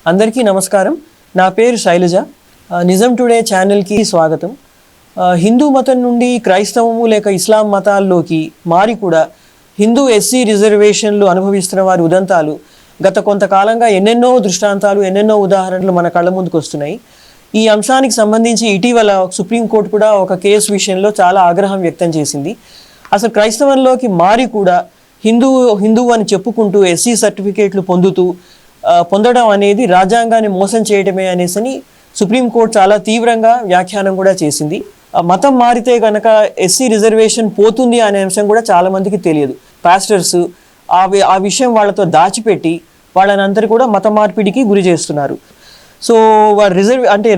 అందరికీ నమస్కారం. నా పేరు శైలజ. నిజం టుడే ఛానల్కి స్వాగతం. హిందూ మతం నుండి క్రైస్తవము లేక ఇస్లాం మతాల్లోకి మారి కూడా హిందూ ఎస్సీ రిజర్వేషన్లు అనుభవిస్తున్న వారి ఉదంతాలు గత కొంతకాలంగా ఎన్నెన్నో దృష్టాంతాలు, ఎన్నెన్నో ఉదాహరణలు మన కళ్ళ ముందుకు వస్తున్నాయి. ఈ అంశానికి సంబంధించి ఇటీవల సుప్రీంకోర్టు కూడా ఒక కేసు విషయంలో చాలా ఆగ్రహం వ్యక్తం చేసింది. అసలు క్రైస్తవంలోకి మారి కూడా హిందూ అని చెప్పుకుంటూ ఎస్సీ సర్టిఫికేట్లు పొందడం అనేది రాజ్యాంగాన్ని మోసం చేయడమే అనేసి సుప్రీంకోర్టు చాలా తీవ్రంగా వ్యాఖ్యానం కూడా చేసింది. మతం మారితే కనుక ఎస్సీ రిజర్వేషన్ పోతుంది అనే అంశం కూడా చాలామందికి తెలియదు. పాస్టర్స్ ఆ విషయం వాళ్ళతో దాచిపెట్టి వాళ్ళనందరూ కూడా మత మార్పిడికి గురి చేస్తున్నారు. సో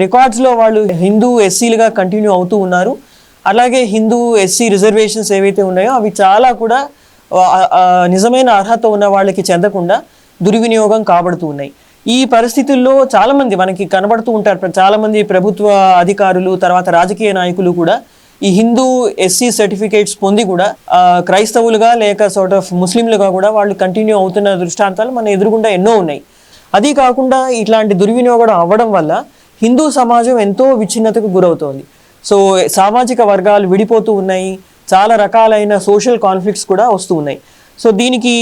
రికార్డ్స్లో వాళ్ళు హిందూ ఎస్సీలుగా కంటిన్యూ అవుతూ ఉన్నారు. అలాగే హిందూ ఎస్సీ రిజర్వేషన్స్ ఏవైతే ఉన్నాయో అవి చాలా కూడా నిజమైన అర్హత ఉన్న వాళ్ళకి చెందకుండా దుర్వినియోగం కాబడుతూ ఉన్నాయి. ఈ పరిస్థితుల్లో చాలామంది మనకి కనబడుతూ ఉంటారు. చాలామంది ప్రభుత్వ అధికారులు, తర్వాత రాజకీయ నాయకులు కూడా ఈ హిందూ ఎస్సీ సర్టిఫికేట్స్ పొంది కూడా క్రైస్తవులుగా లేక ముస్లింలుగా కూడా వాళ్ళు కంటిన్యూ అవుతున్న దృష్టాంతాలు మన ఎదురుగుండా ఎన్నో ఉన్నాయి. అది కాకుండా ఇట్లాంటి దుర్వినియోగం అవ్వడం వల్ల హిందూ సమాజం ఎంతో విచ్ఛిన్నతకు గురవుతోంది. సో సామాజిక వర్గాలు విడిపోతూ ఉన్నాయి, చాలా రకాలైన సోషల్ కాన్ఫ్లిక్ట్స్ కూడా వస్తూ ఉన్నాయి. సో దీనికి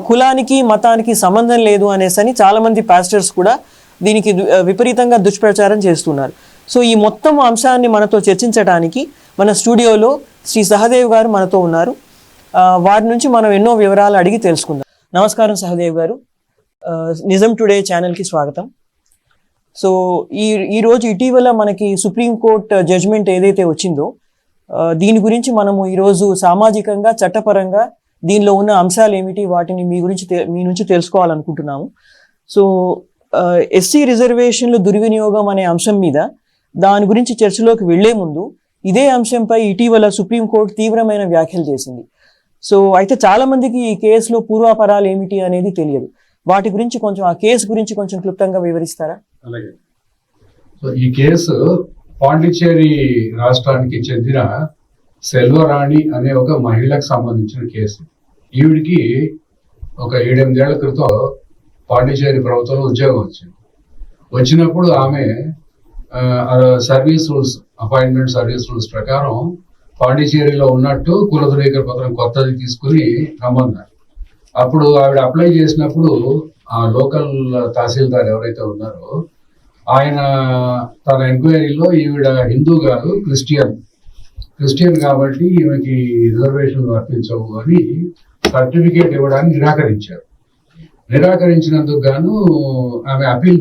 కులానికి మతానికి సంబంధం లేదు అనేసని చాలామంది పాస్టర్స్ కూడా దీనికి విపరీతంగా దుష్ప్రచారం చేస్తున్నారు. సో ఈ మొత్తం అంశాన్ని మనతో చర్చించడానికి మన స్టూడియోలో శ్రీ సహదేవ్ గారు మనతో ఉన్నారు. వారి నుంచి మనం ఎన్నో వివరాలు అడిగి తెలుసుకుందాం. నమస్కారం సహదేవ్ గారు, నిజం టుడే ఛానల్కి స్వాగతం. సో ఈరోజు ఇటీవల మనకి సుప్రీంకోర్టు జడ్జ్మెంట్ ఏదైతే వచ్చిందో దీని గురించి మనము ఈరోజు సామాజికంగా, చట్టపరంగా దీనిలో ఉన్న అంశాలు ఏమిటి, వాటిని మీ నుంచి తెలుసుకోవాలనుకుంటున్నాము. సో ఎస్సీ రిజర్వేషన్లు దుర్వినియోగం అనే అంశం మీద దాని గురించి చర్చలోకి వెళ్లే ముందు ఇదే అంశంపై ఇటీవల సుప్రీంకోర్టు తీవ్రమైన వ్యాఖ్యలు చేసింది. సో అయితే చాలా మందికి ఈ కేసులో పూర్వాపరాలు ఏమిటి అనేది తెలియదు. వాటి గురించి ఆ కేసు గురించి కొంచెం క్లుప్తంగా వివరిస్తారా? అలాగే. సో ఈ కేసు పాండిచ్చేరి రాష్ట్రానికి చెందిన సెల్వరాణి అనే ఒక మహిళకు సంబంధించిన కేసు. ఈవిడికి ఒక 7-8 ఏళ్ల క్రితం పాండిచ్చేరి ప్రభుత్వంలో ఉద్యోగం వచ్చినప్పుడు ఆమె అపాయింట్మెంట్ సర్వీస్ రూల్స్ ప్రకారం పాండిచ్చేరిలో ఉన్నట్టు కుల ధృవీకరణ పత్రం కొత్తది తీసుకుని రమ్మన్నారు. అప్పుడు ఆవిడ అప్లై చేసినప్పుడు ఆ లోకల్ తహసీల్దార్ ఎవరైతే ఉన్నారో ఆయన తన ఎంక్వైరీలో ఈవిడ హిందూ కాదు, క్రిస్టియన్ కాబట్టి ఈమెకి రిజర్వేషన్ వర్తించవు అని సర్టిఫికేట్ ఇవ్వడానికి నిరాకరించినందుకు గాను ఆమె అపీల్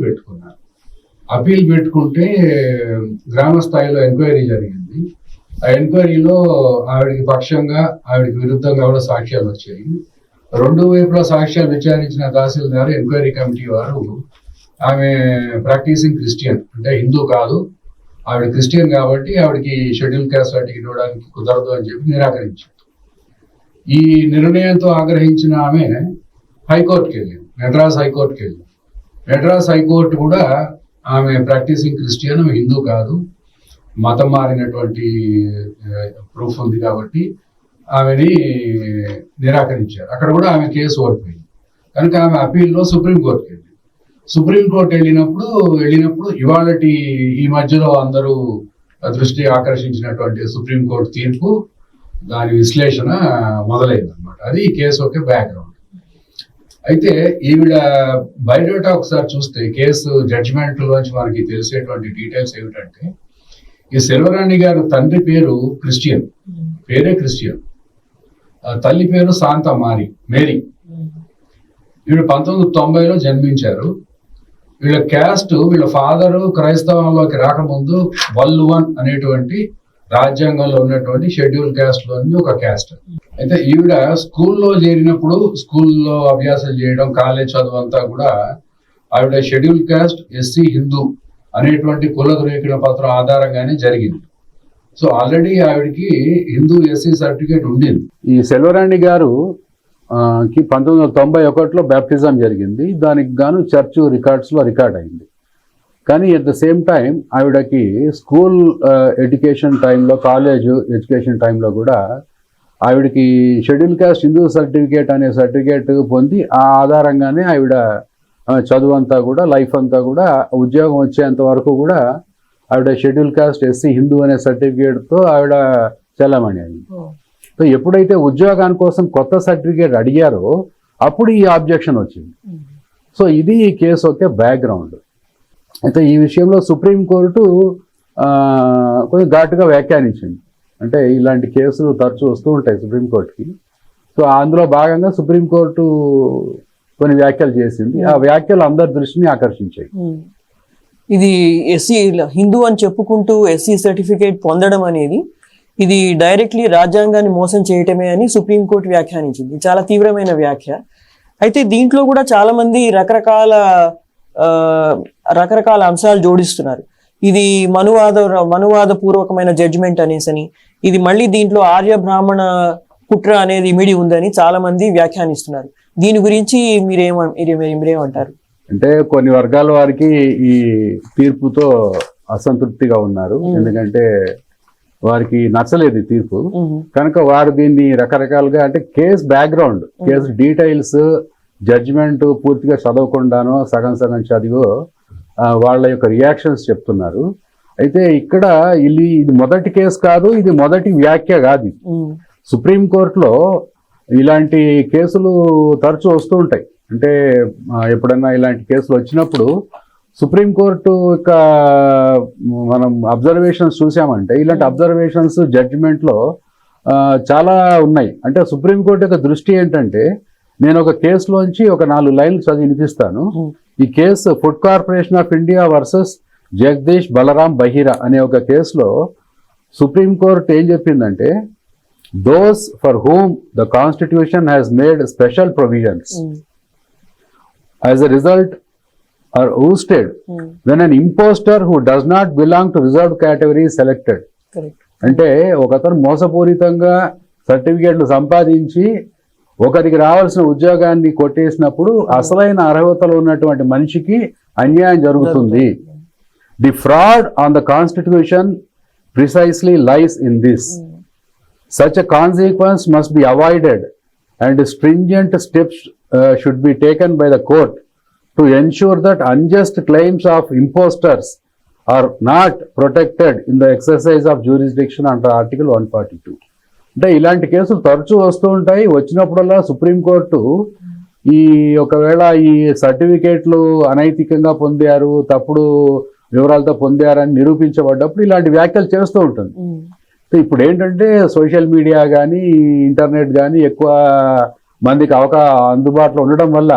పెట్టుకుంటే గ్రామ స్థాయిలో ఎంక్వైరీ జరిగింది. ఆ ఎంక్వైరీలో ఆవిడకి పక్షంగా, ఆవిడకి విరుద్ధంగా కూడా సాక్ష్యాలు వచ్చాయి. 2 వైపులా సాక్ష్యాలు విచారించిన తహసీల్దార్, ఎంక్వైరీ కమిటీ వారు ఆమె ప్రాక్టీసింగ్ క్రిస్టియన్, అంటే హిందూ కాదు, ఆవిడ క్రిస్టియన్ కాబట్టి ఆవిడకి షెడ్యూల్ క్యాస్ట్ సర్టిఫికేట్ ఇవ్వడానికి కుదరదు అని చెప్పి నిరాకరించారు. ఈ నిర్ణయంతో ఆగ్రహించిన ఆమె హైకోర్టుకి వెళ్ళింది, మెడ్రాస్ హైకోర్టు కూడా ఆమె ప్రాక్టీసింగ్ క్రిస్టియన్, హిందూ కాదు, మతం మారినటువంటి ప్రూఫ్ ఉంది కాబట్టి ఆమెని నిరాకరించారు. అక్కడ కూడా ఆమె కేసు ఓడిపోయింది. కనుక ఆమె అపీల్లో సుప్రీంకోర్టు వెళ్ళినప్పుడు ఇవాళ ఈ మధ్యలో అందరూ దృష్టి ఆకర్షించినటువంటి సుప్రీంకోర్టు తీర్పు, దాని విశ్లేషణ మొదలైంది అనమాట. అది ఈ కేసు ఒక బ్యాక్గ్రౌండ్. అయితే ఈవిడ బయోడేటా ఒకసారి చూస్తే కేసు జడ్జిమెంట్ లోంచి మనకి తెలిసేటువంటి డీటెయిల్స్ ఏమిటంటే, ఈ సెల్వరాణి గారు తండ్రి పేరు పేరే క్రిస్టియన్, తల్లి పేరు శాంత మేరీ. వీళ్ళు 1990లో జన్మించారు. వీళ్ళ క్యాస్ట్, వీళ్ళ ఫాదరు క్రైస్తవంలోకి రాకముందు వల్లువన్ అనేటువంటి రాజ్యాంగంలో ఉన్నటువంటి షెడ్యూల్ క్యాస్ట్ లోని ఒక క్యాస్ట్. అయితే ఈవిడ స్కూల్లో చేరినప్పుడు, స్కూల్లో అభ్యాసాలు చేయడం, కాలేజ్ చదువు అంతా కూడా ఆవిడ షెడ్యూల్ క్యాస్ట్ ఎస్సీ హిందూ అనేటువంటి కుల ధృవీకరణ పత్రం ఆధారంగానే జరిగింది. సో ఆల్రెడీ ఆవిడకి హిందూ ఎస్సీ సర్టిఫికేట్ ఉండింది. ఈ సెల్వరాణి గారు 1991లో బ్యాప్టిజం జరిగింది. దానికి గాను చర్చ్ రికార్డ్స్లో రికార్డ్ అయింది. కానీ అట్ ద సేమ్ టైం ఆవిడకి స్కూల్ ఎడ్యుకేషన్ టైంలో, కాలేజ్ ఎడ్యుకేషన్ టైంలో కూడా ఆవిడకి షెడ్యూల్ కాస్ట్ హిందూ సర్టిఫికేట్ అనే సర్టిఫికేట్ పొంది ఆ ఆధారంగానే ఆవిడ చదువు అంతా కూడా, లైఫ్ అంతా కూడా, ఉద్యోగం వచ్చేంత వరకు కూడా ఆవిడ షెడ్యూల్ కాస్ట్ ఎస్సీ హిందూ అనే సర్టిఫికేట్తో ఆవిడ చెల్లమని అయింది. సో ఎప్పుడైతే ఉద్యోగాని కోసం కొత్త సర్టిఫికేట్ అడిగారో అప్పుడు ఈ ఆబ్జెక్షన్ వచ్చింది. సో ఇది ఈ కేసు ఒక బ్యాక్గ్రౌండ్. అయితే ఈ విషయంలో సుప్రీంకోర్టు కొంచెం ఘాటుగా వ్యాఖ్యానించింది. అంటే ఇలాంటి కేసులు తరచూ వస్తూ ఉంటాయి సుప్రీంకోర్టుకి. సో అందులో భాగంగా సుప్రీంకోర్టు కొన్ని వ్యాఖ్యలు చేసింది. ఆ వ్యాఖ్యలు అందరి దృష్టిని ఆకర్షించాయి. ఇది ఎస్సీ హిందూ అని చెప్పుకుంటూ ఎస్సీ సర్టిఫికేట్ పొందడం అనేది ఇది డైరెక్ట్లీ రాజ్యాంగాన్ని మోసం చేయటమే అని సుప్రీంకోర్టు వ్యాఖ్యానించింది. చాలా తీవ్రమైన వ్యాఖ్య. అయితే దీంట్లో కూడా చాలా మంది రకరకాల అంశాలు జోడిస్తున్నారు. ఇది మనువాద పూర్వకమైన జడ్జిమెంట్ అనేసని, ఇది మళ్ళీ దీంట్లో ఆర్య బ్రాహ్మణ కుట్ర అనేది ఇమిడి ఉందని చాలా మంది వ్యాఖ్యానిస్తున్నారు. దీని గురించి మీరేమంటారు? అంటే కొన్ని వర్గాల వారికి ఈ తీర్పుతో అసంతృప్తిగా ఉన్నారు. ఎందుకంటే వారికి నచ్చలేదు ఈ తీర్పు కనుక వారు దీన్ని రకరకాలుగా, అంటే case background, case details, judgement పూర్తిగా చదవకుండానో సగం చదివో వాళ్ళ యొక్క రియాక్షన్స్ చెప్తున్నారు. అయితే ఇక్కడ ఇది మొదటి కేసు కాదు, ఇది మొదటి వ్యాఖ్య కాదు. సుప్రీంకోర్టులో ఇలాంటి కేసులు తరచూ వస్తూ ఉంటాయి. అంటే ఎప్పుడన్నా ఇలాంటి కేసులు వచ్చినప్పుడు సుప్రీంకోర్టు యొక్క మనం అబ్జర్వేషన్స్ చూసామంటే ఇలాంటి అబ్జర్వేషన్స్ జడ్జిమెంట్లో చాలా ఉన్నాయి. అంటే సుప్రీంకోర్టు యొక్క దృష్టి ఏంటంటే, నేను ఒక కేసులోంచి ఒక 4 లైన్లు చదివి వినిపిస్తాను. ఈ case Food Corporation of India versus Jagdish Balram Bahira అనే ఒక కేసులో సుప్రీంకోర్టు ఏం చెప్పిందంటే, those for whom the constitution has made special provisions as a result are ousted when an imposter who does not belong to reserved category is selected. అంటే ఒకతను మోసపూరితంగా సర్టిఫికేట్లు సంపాదించి ఒకరికి రావాల్సిన ఉద్యోగాన్ని కొట్టేసినప్పుడు అసలైన అర్హతలు ఉన్నటువంటి మనిషికి అన్యాయం జరుగుతుంది. The fraud on the constitution precisely lies in this. Such a consequence must be avoided and stringent steps should be taken by the court to ensure that unjust claims of impostors are not protected in the exercise of jurisdiction under Article 142. అంటే ఇలాంటి కేసులు తరచూ వస్తూ ఉంటాయి. వచ్చినప్పుడల్లా supreme court ఒకవేళ ఈ సర్టిఫికేట్లు అనైతికంగా పొందారు, తప్పుడు వివరాలతో పొందారని నిరూపించబడ్డప్పుడు ఇలాంటి వ్యాఖ్యలు చేస్తూ ఉంటుంది. ఇప్పుడు ఏంటంటే సోషల్ మీడియా కానీ ఇంటర్నెట్ కానీ ఎక్కువ మందికి అందుబాటులో ఉండడం వల్ల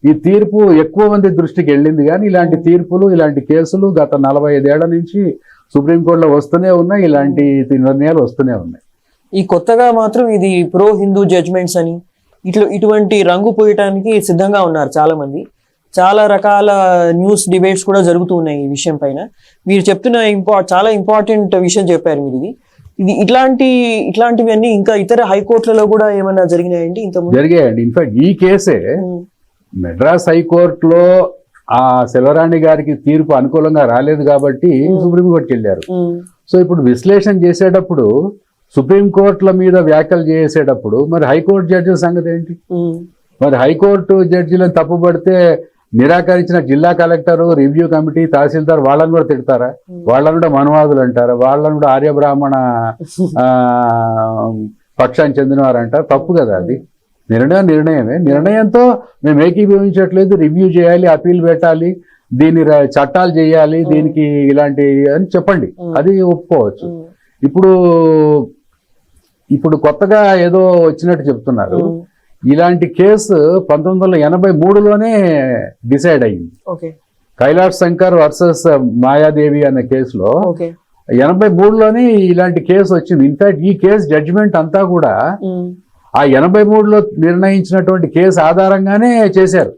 ఈ తీర్పు ఎక్కువ మంది దృష్టికి వెళ్ళింది. కానీ ఇలాంటి తీర్పులు, ఇలాంటి కేసులు గత 45 ఏళ్ల నుంచి సుప్రీంకోర్టులో వస్తూనే ఉన్నాయి. ఇలాంటి నిర్ణయాలు వస్తూనే ఉన్నాయి. ఈ కొత్తగా మాత్రం ఇది ప్రో హిందూ జడ్జ్మెంట్స్ అని ఇటువంటి రంగు పోయటానికి సిద్ధంగా ఉన్నారు చాలా మంది. చాలా రకాల న్యూస్ డిబేట్స్ కూడా జరుగుతూ ఉన్నాయి ఈ విషయం పైన. మీరు చెప్తున్న చాలా ఇంపార్టెంట్ విషయం చెప్పారు మీరు. ఇది ఇట్లాంటివన్నీ ఇంకా ఇతర హైకోర్టులలో కూడా ఏమైనా జరిగినాయండి? జరిగాయండి. ఇన్ఫాక్ట్ ఈ కేసే మెడ్రాస్ హైకోర్టులో ఆ సెల్వరాణి గారికి తీర్పు అనుకూలంగా రాలేదు కాబట్టి సుప్రీంకోర్టుకి వెళ్ళారు. సో ఇప్పుడు విశ్లేషణ చేసేటప్పుడు సుప్రీంకోర్టుల మీద వ్యాఖ్యలు చేసేటప్పుడు మరి హైకోర్టు జడ్జిల సంగతి ఏంటి? మరి హైకోర్టు జడ్జిలను తప్పుపడితే నిరాకరించిన జిల్లా కలెక్టర్, రివ్యూ కమిటీ, తహసీల్దార్ వాళ్ళని కూడా తిడతారా? వాళ్ళని కూడా మనువాదులు అంటారా? వాళ్ళని కూడా ఆర్యబ్రాహ్మణ పక్షానికి చెందినవారు అంటారు. తప్పు కదా అది. నిర్ణయమే. నిర్ణయంతో మేము ఏకీభవించట్లేదు, రివ్యూ చేయాలి, అప్పీల్ పెట్టాలి, దీని చట్టాలు చేయాలి, దీనికి ఇలాంటి అని చెప్పండి, అది ఒప్పుకోవచ్చు. ఇప్పుడు కొత్తగా ఏదో వచ్చినట్టు చెప్తున్నారు. ఇలాంటి కేసు 1983లోనే డిసైడ్ అయ్యింది. కైలాష్ శంకర్ వర్సెస్ మాయాదేవి అనే కేసులో 83లోనే ఇలాంటి కేసు వచ్చింది. ఇన్ఫాక్ట్ ఈ కేసు జడ్జిమెంట్ అంతా కూడా ఆ 83లో నిర్ణయించినటువంటి కేసు ఆధారంగానే చేశారు.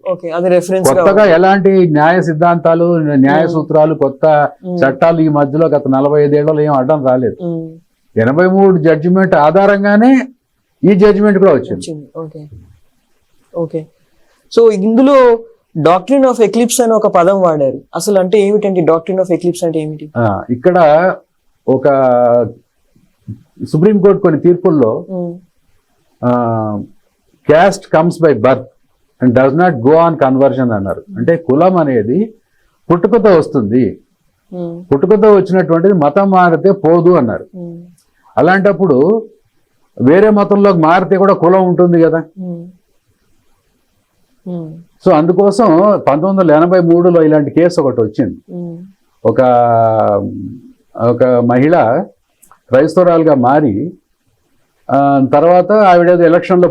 కొత్తగా ఎలాంటి న్యాయ సిద్ధాంతాలు, న్యాయ సూత్రాలు, కొత్త చట్టాలు ఈ మధ్యలో గత 45 ఏళ్లలో ఏం అడ్డం రాలేదు. 83 జడ్జిమెంట్ ఆధారంగానే ఈ జడ్జిమెంట్ కూడా వచ్చింది. ఓకే. సో ఇందులో డాక్ట్రిన్ ఆఫ్ ఎక్లిప్స్ అని ఒక పదం వాడారు. అసలు అంటే ఏమిటండి డాక్ట్రిన్ ఆఫ్ ఎక్లిప్స్ అంటే ఏమిటి? ఇక్కడ ఒక సుప్రీంకోర్టు కొన్ని తీర్పుల్లో caste comes by birth and does not go on conversion అన్నారు. అంటే కులం అనేది పుట్టుకతో వస్తుంది, పుట్టుకతో వచ్చినటువంటిది మతం మారితే పోదు అన్నారు. అలాంటప్పుడు వేరే మతంలోకి మారితే కూడా కులం ఉంటుంది కదా. సో అందుకోసం 1983లో ఇలాంటి కేసు ఒకటి వచ్చింది. ఒక మహిళ క్రైస్తవురాలుగా మారి తర్వాత ఆవిడ ఎలక్షన్లో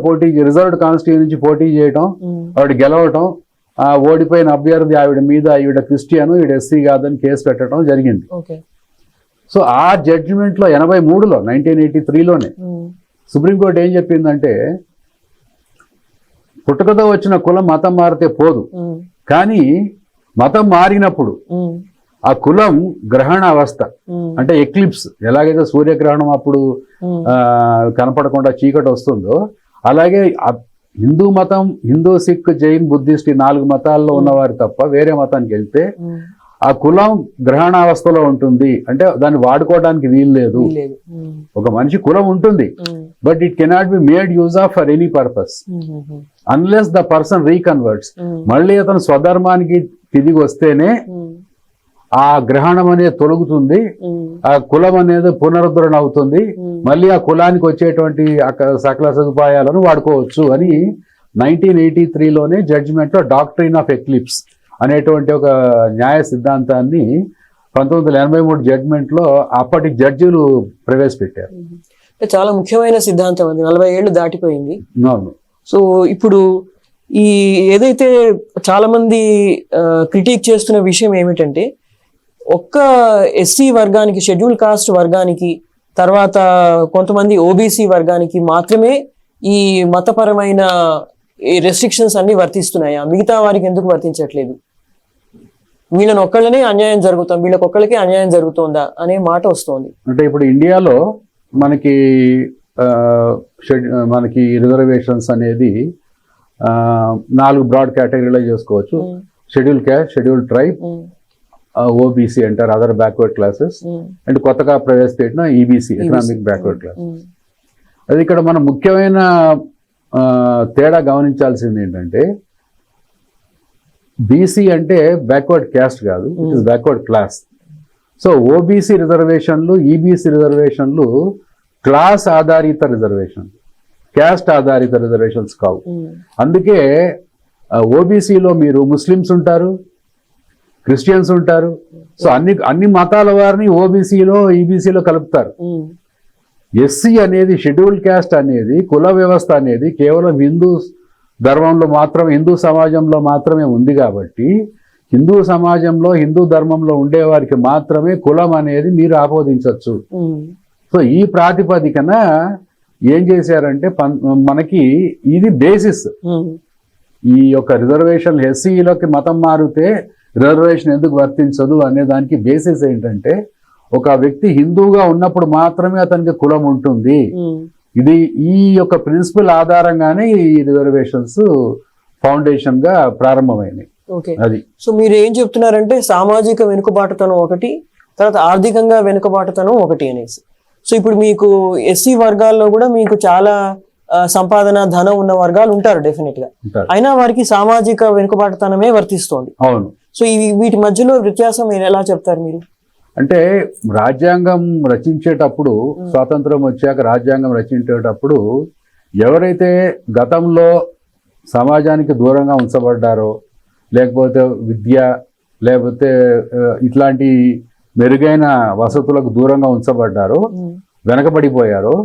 రిజర్వ్డ్ కాన్స్టిట్యూన్సీ నుంచి పోటీ చేయటం, ఆవిడ గెలవటం, ఓడిపోయిన అభ్యర్థి ఆవిడ మీద ఈవిడ క్రిస్టియన్, ఈవిడ ఎస్సీ కాదని కేసు పెట్టడం జరిగింది. సో ఆ జడ్జిమెంట్లో 83లో 1983లోనే సుప్రీంకోర్టు ఏం చెప్పిందంటే, పుట్టుకతో వచ్చిన కులం మతం మారితే పోదు, కానీ మతం మారినప్పుడు ఆ కులం గ్రహణ అవస్థ అంటే ఎక్లిప్స్, ఎలాగైతే సూర్యగ్రహణం అప్పుడు కనపడకుండా చీకటి వస్తుందో, అలాగే హిందూ మతం, హిందూ, సిక్, జైన్, బుద్ధిస్ట్ 4 మతాల్లో ఉన్నవారు తప్ప వేరే మతానికి వెళ్తే ఆ కులం గ్రహణావస్థలో ఉంటుంది. అంటే దాన్ని వాడుకోవడానికి వీలు లేదు. ఒక మనిషి కులం ఉంటుంది, but it cannot be made use of for any purpose unless the person reconverts. మళ్ళీ అతను స్వధర్మానికి తిరిగి వస్తేనే ఆ గ్రహణం అనేది తొలగుతుంది, ఆ కులం అనేది పునరుద్ధరణ అవుతుంది, మళ్ళీ ఆ కులానికి వచ్చేటువంటి సకల సదుపాయాలను వాడుకోవచ్చు అని 1983లోనే జడ్జిమెంట్లో డాక్ట్రిన్ ఆఫ్ ఎక్లిప్స్ అనేటువంటి ఒక న్యాయ సిద్ధాంతాన్ని 1983 జడ్జిమెంట్లో అప్పటి జడ్జిలు ప్రవేశపెట్టారు. చాలా ముఖ్యమైన సిద్ధాంతం అది, 40 ఏళ్ళు దాటిపోయింది. అవును. సో ఇప్పుడు ఈ ఏదైతే చాలా మంది క్రిటిక్ చేస్తున్న విషయం ఏమిటంటే, ఒక్క ఎస్సీ వర్గానికి, షెడ్యూల్ కాస్ట్ వర్గానికి, తర్వాత కొంతమంది ఓబీసీ వర్గానికి మాత్రమే ఈ మతపరమైన రెస్ట్రిక్షన్స్ అన్ని వర్తిస్తున్నాయా, మిగతా వారికి ఎందుకు వర్తించట్లేదు, వీళ్ళని ఒక్కళ్ళనే అన్యాయం జరుగుతాం, వీళ్ళకొక్కళ్ళకే అన్యాయం జరుగుతుందా అనే మాట వస్తుంది. అంటే ఇప్పుడు ఇండియాలో మనకి రిజర్వేషన్స్ అనేది 4 బ్రాడ్ కేటగిరీలో చేసుకోవచ్చు. Schedule caste, schedule tribe, OBC అంటారు, అదర్ బ్యాక్వర్డ్ క్లాసెస్, అండ్ కొత్తగా ప్రవేశపెట్టిన ఈబీసీ, ఎకనామిక్ బ్యాక్వర్డ్ క్లాసెస్. అది ఇక్కడ మనం ముఖ్యమైన తేడా గమనించాల్సింది ఏంటంటే, బీసీ అంటే బ్యాక్వర్డ్ క్యాస్ట్ కాదు, it is backward class. So OBC రిజర్వేషన్లు, ఈబీసీ రిజర్వేషన్లు క్లాస్ ఆధారిత రిజర్వేషన్, క్యాస్ట్ ఆధారిత రిజర్వేషన్స్ కావు. అందుకే ఓబీసీలో మీరు ముస్లిమ్స్ ఉంటారు, క్రిస్టియన్స్ ఉంటారు. సో అన్ని మతాల వారిని ఓబీసీలో, ఈబీసీలో కలుపుతారు. ఎస్సీ అనేది, షెడ్యూల్ క్యాస్ట్ అనేది, కుల వ్యవస్థ అనేది కేవలం హిందూ ధర్మంలో మాత్రం, హిందూ సమాజంలో మాత్రమే ఉంది కాబట్టి, హిందూ సమాజంలో, హిందూ ధర్మంలో ఉండేవారికి మాత్రమే కులం అనేది మీరు ఆపోదించవచ్చు. సో ఈ ప్రాతిపదికన ఏం చేశారంటే, మనకి ఇది బేసిస్. ఈ యొక్క రిజర్వేషన్ ఎస్సీలోకి మతం మారితే రిజర్వేషన్ ఎందుకు వర్తించదు అనే దానికి బేసిస్ ఏంటంటే, ఒక వ్యక్తి హిందూగా ఉన్నప్పుడు మాత్రమే అతనికి కులం ఉంటుంది. ఇది ఈ యొక్క ప్రిన్సిపల్ ఆధారంగానే ఈ రిజర్వేషన్స్ ఫౌండేషన్ గా ప్రారంభమైనాయి. అది. సో మీరు ఏం చెప్తున్నారంటే, సామాజిక వెనుకబాటుతనం ఒకటి, తర్వాత ఆర్థికంగా వెనుకబాటుతనం ఒకటి అనేసి. సో ఇప్పుడు మీకు ఎస్సీ వర్గాల్లో కూడా మీకు చాలా సంపాదన, ధనం ఉన్న వర్గాలు ఉంటారు డెఫినెట్ గా, అయినా వారికి సామాజిక వెనుకబాటుతనమే వర్తిస్తోంది. అవును. సో వీటి మధ్యలో వ్యత్యాసం ఎలా చెప్తారు మీరు? అంటే రాజ్యాంగం రచించేటప్పుడు, స్వాతంత్రం వచ్చాక రాజ్యాంగం రచించేటప్పుడు ఎవరైతే గతంలో సమాజానికి దూరంగా ఉంచబడ్డారో, లేకపోతే విద్య, లేకపోతే ఇట్లాంటి మెరుగైన వసతులకు దూరంగా ఉంచబడ్డారో, వెనకబడిపోయారో,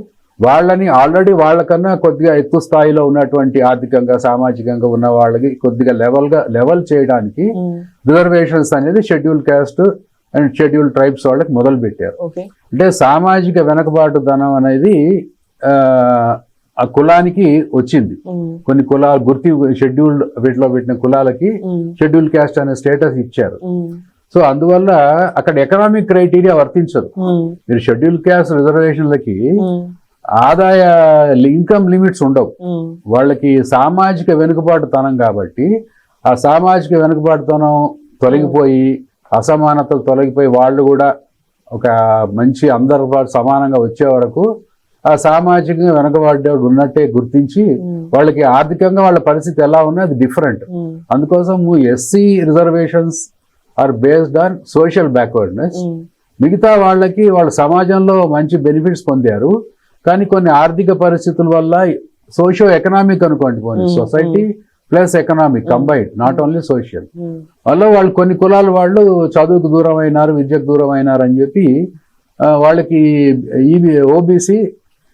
వాళ్ళని ఆల్రెడీ వాళ్ళకన్నా కొద్దిగా ఎత్తు స్థాయిలో ఉన్నటువంటి ఆర్థికంగా, సామాజికంగా ఉన్న వాళ్ళకి కొద్దిగా లెవెల్ చేయడానికి రిజర్వేషన్స్ అనేది schedule caste and schedule tribes వాళ్ళకి మొదలు పెట్టారు. అంటే సామాజిక వెనకబాటుతనం అనేది ఆ కులానికి వచ్చింది. కొన్ని కులాలు షెడ్యూల్డ్ వీటిలో పెట్టిన కులాలకి షెడ్యూల్ క్యాస్ట్ అనే స్టేటస్ ఇచ్చారు. సో అందువల్ల అక్కడ ఎకనామిక్ క్రైటీరియా వర్తించదు. మీరు షెడ్యూల్ క్యాస్ట్ రిజర్వేషన్లకి ఆదాయ ఇన్కమ్ లిమిట్స్ ఉండవు. వాళ్ళకి సామాజిక వెనుకబాటుతనం కాబట్టి ఆ సామాజిక వెనుకబాటుతనం తొలగిపోయి, అసమానతలు తొలగిపోయి, వాళ్ళు కూడా ఒక మంచి అందరి పాటు సమానంగా వచ్చే వరకు ఆ సామాజికంగా వెనకబడ్డాడు ఉన్నట్టే గుర్తించి వాళ్ళకి ఆర్థికంగా వాళ్ళ పరిస్థితి ఎలా ఉన్నా అది డిఫరెంట్. అందుకోసం SC reservations are based on social backwardness. మిగతా వాళ్ళకి వాళ్ళ సమాజంలో మంచి బెనిఫిట్స్ పొందారు, కానీ కొన్ని ఆర్థిక పరిస్థితుల వల్ల సోషియో ఎకనామిక్ అనుకోండి, కొన్ని society plus economic combined, not only social, వల్ల వాళ్ళు కొన్ని కులాల వాళ్ళు చదువుకు దూరం అయినారు, విద్యకు దూరం అయినారు అని చెప్పి వాళ్ళకి ఓబీసీ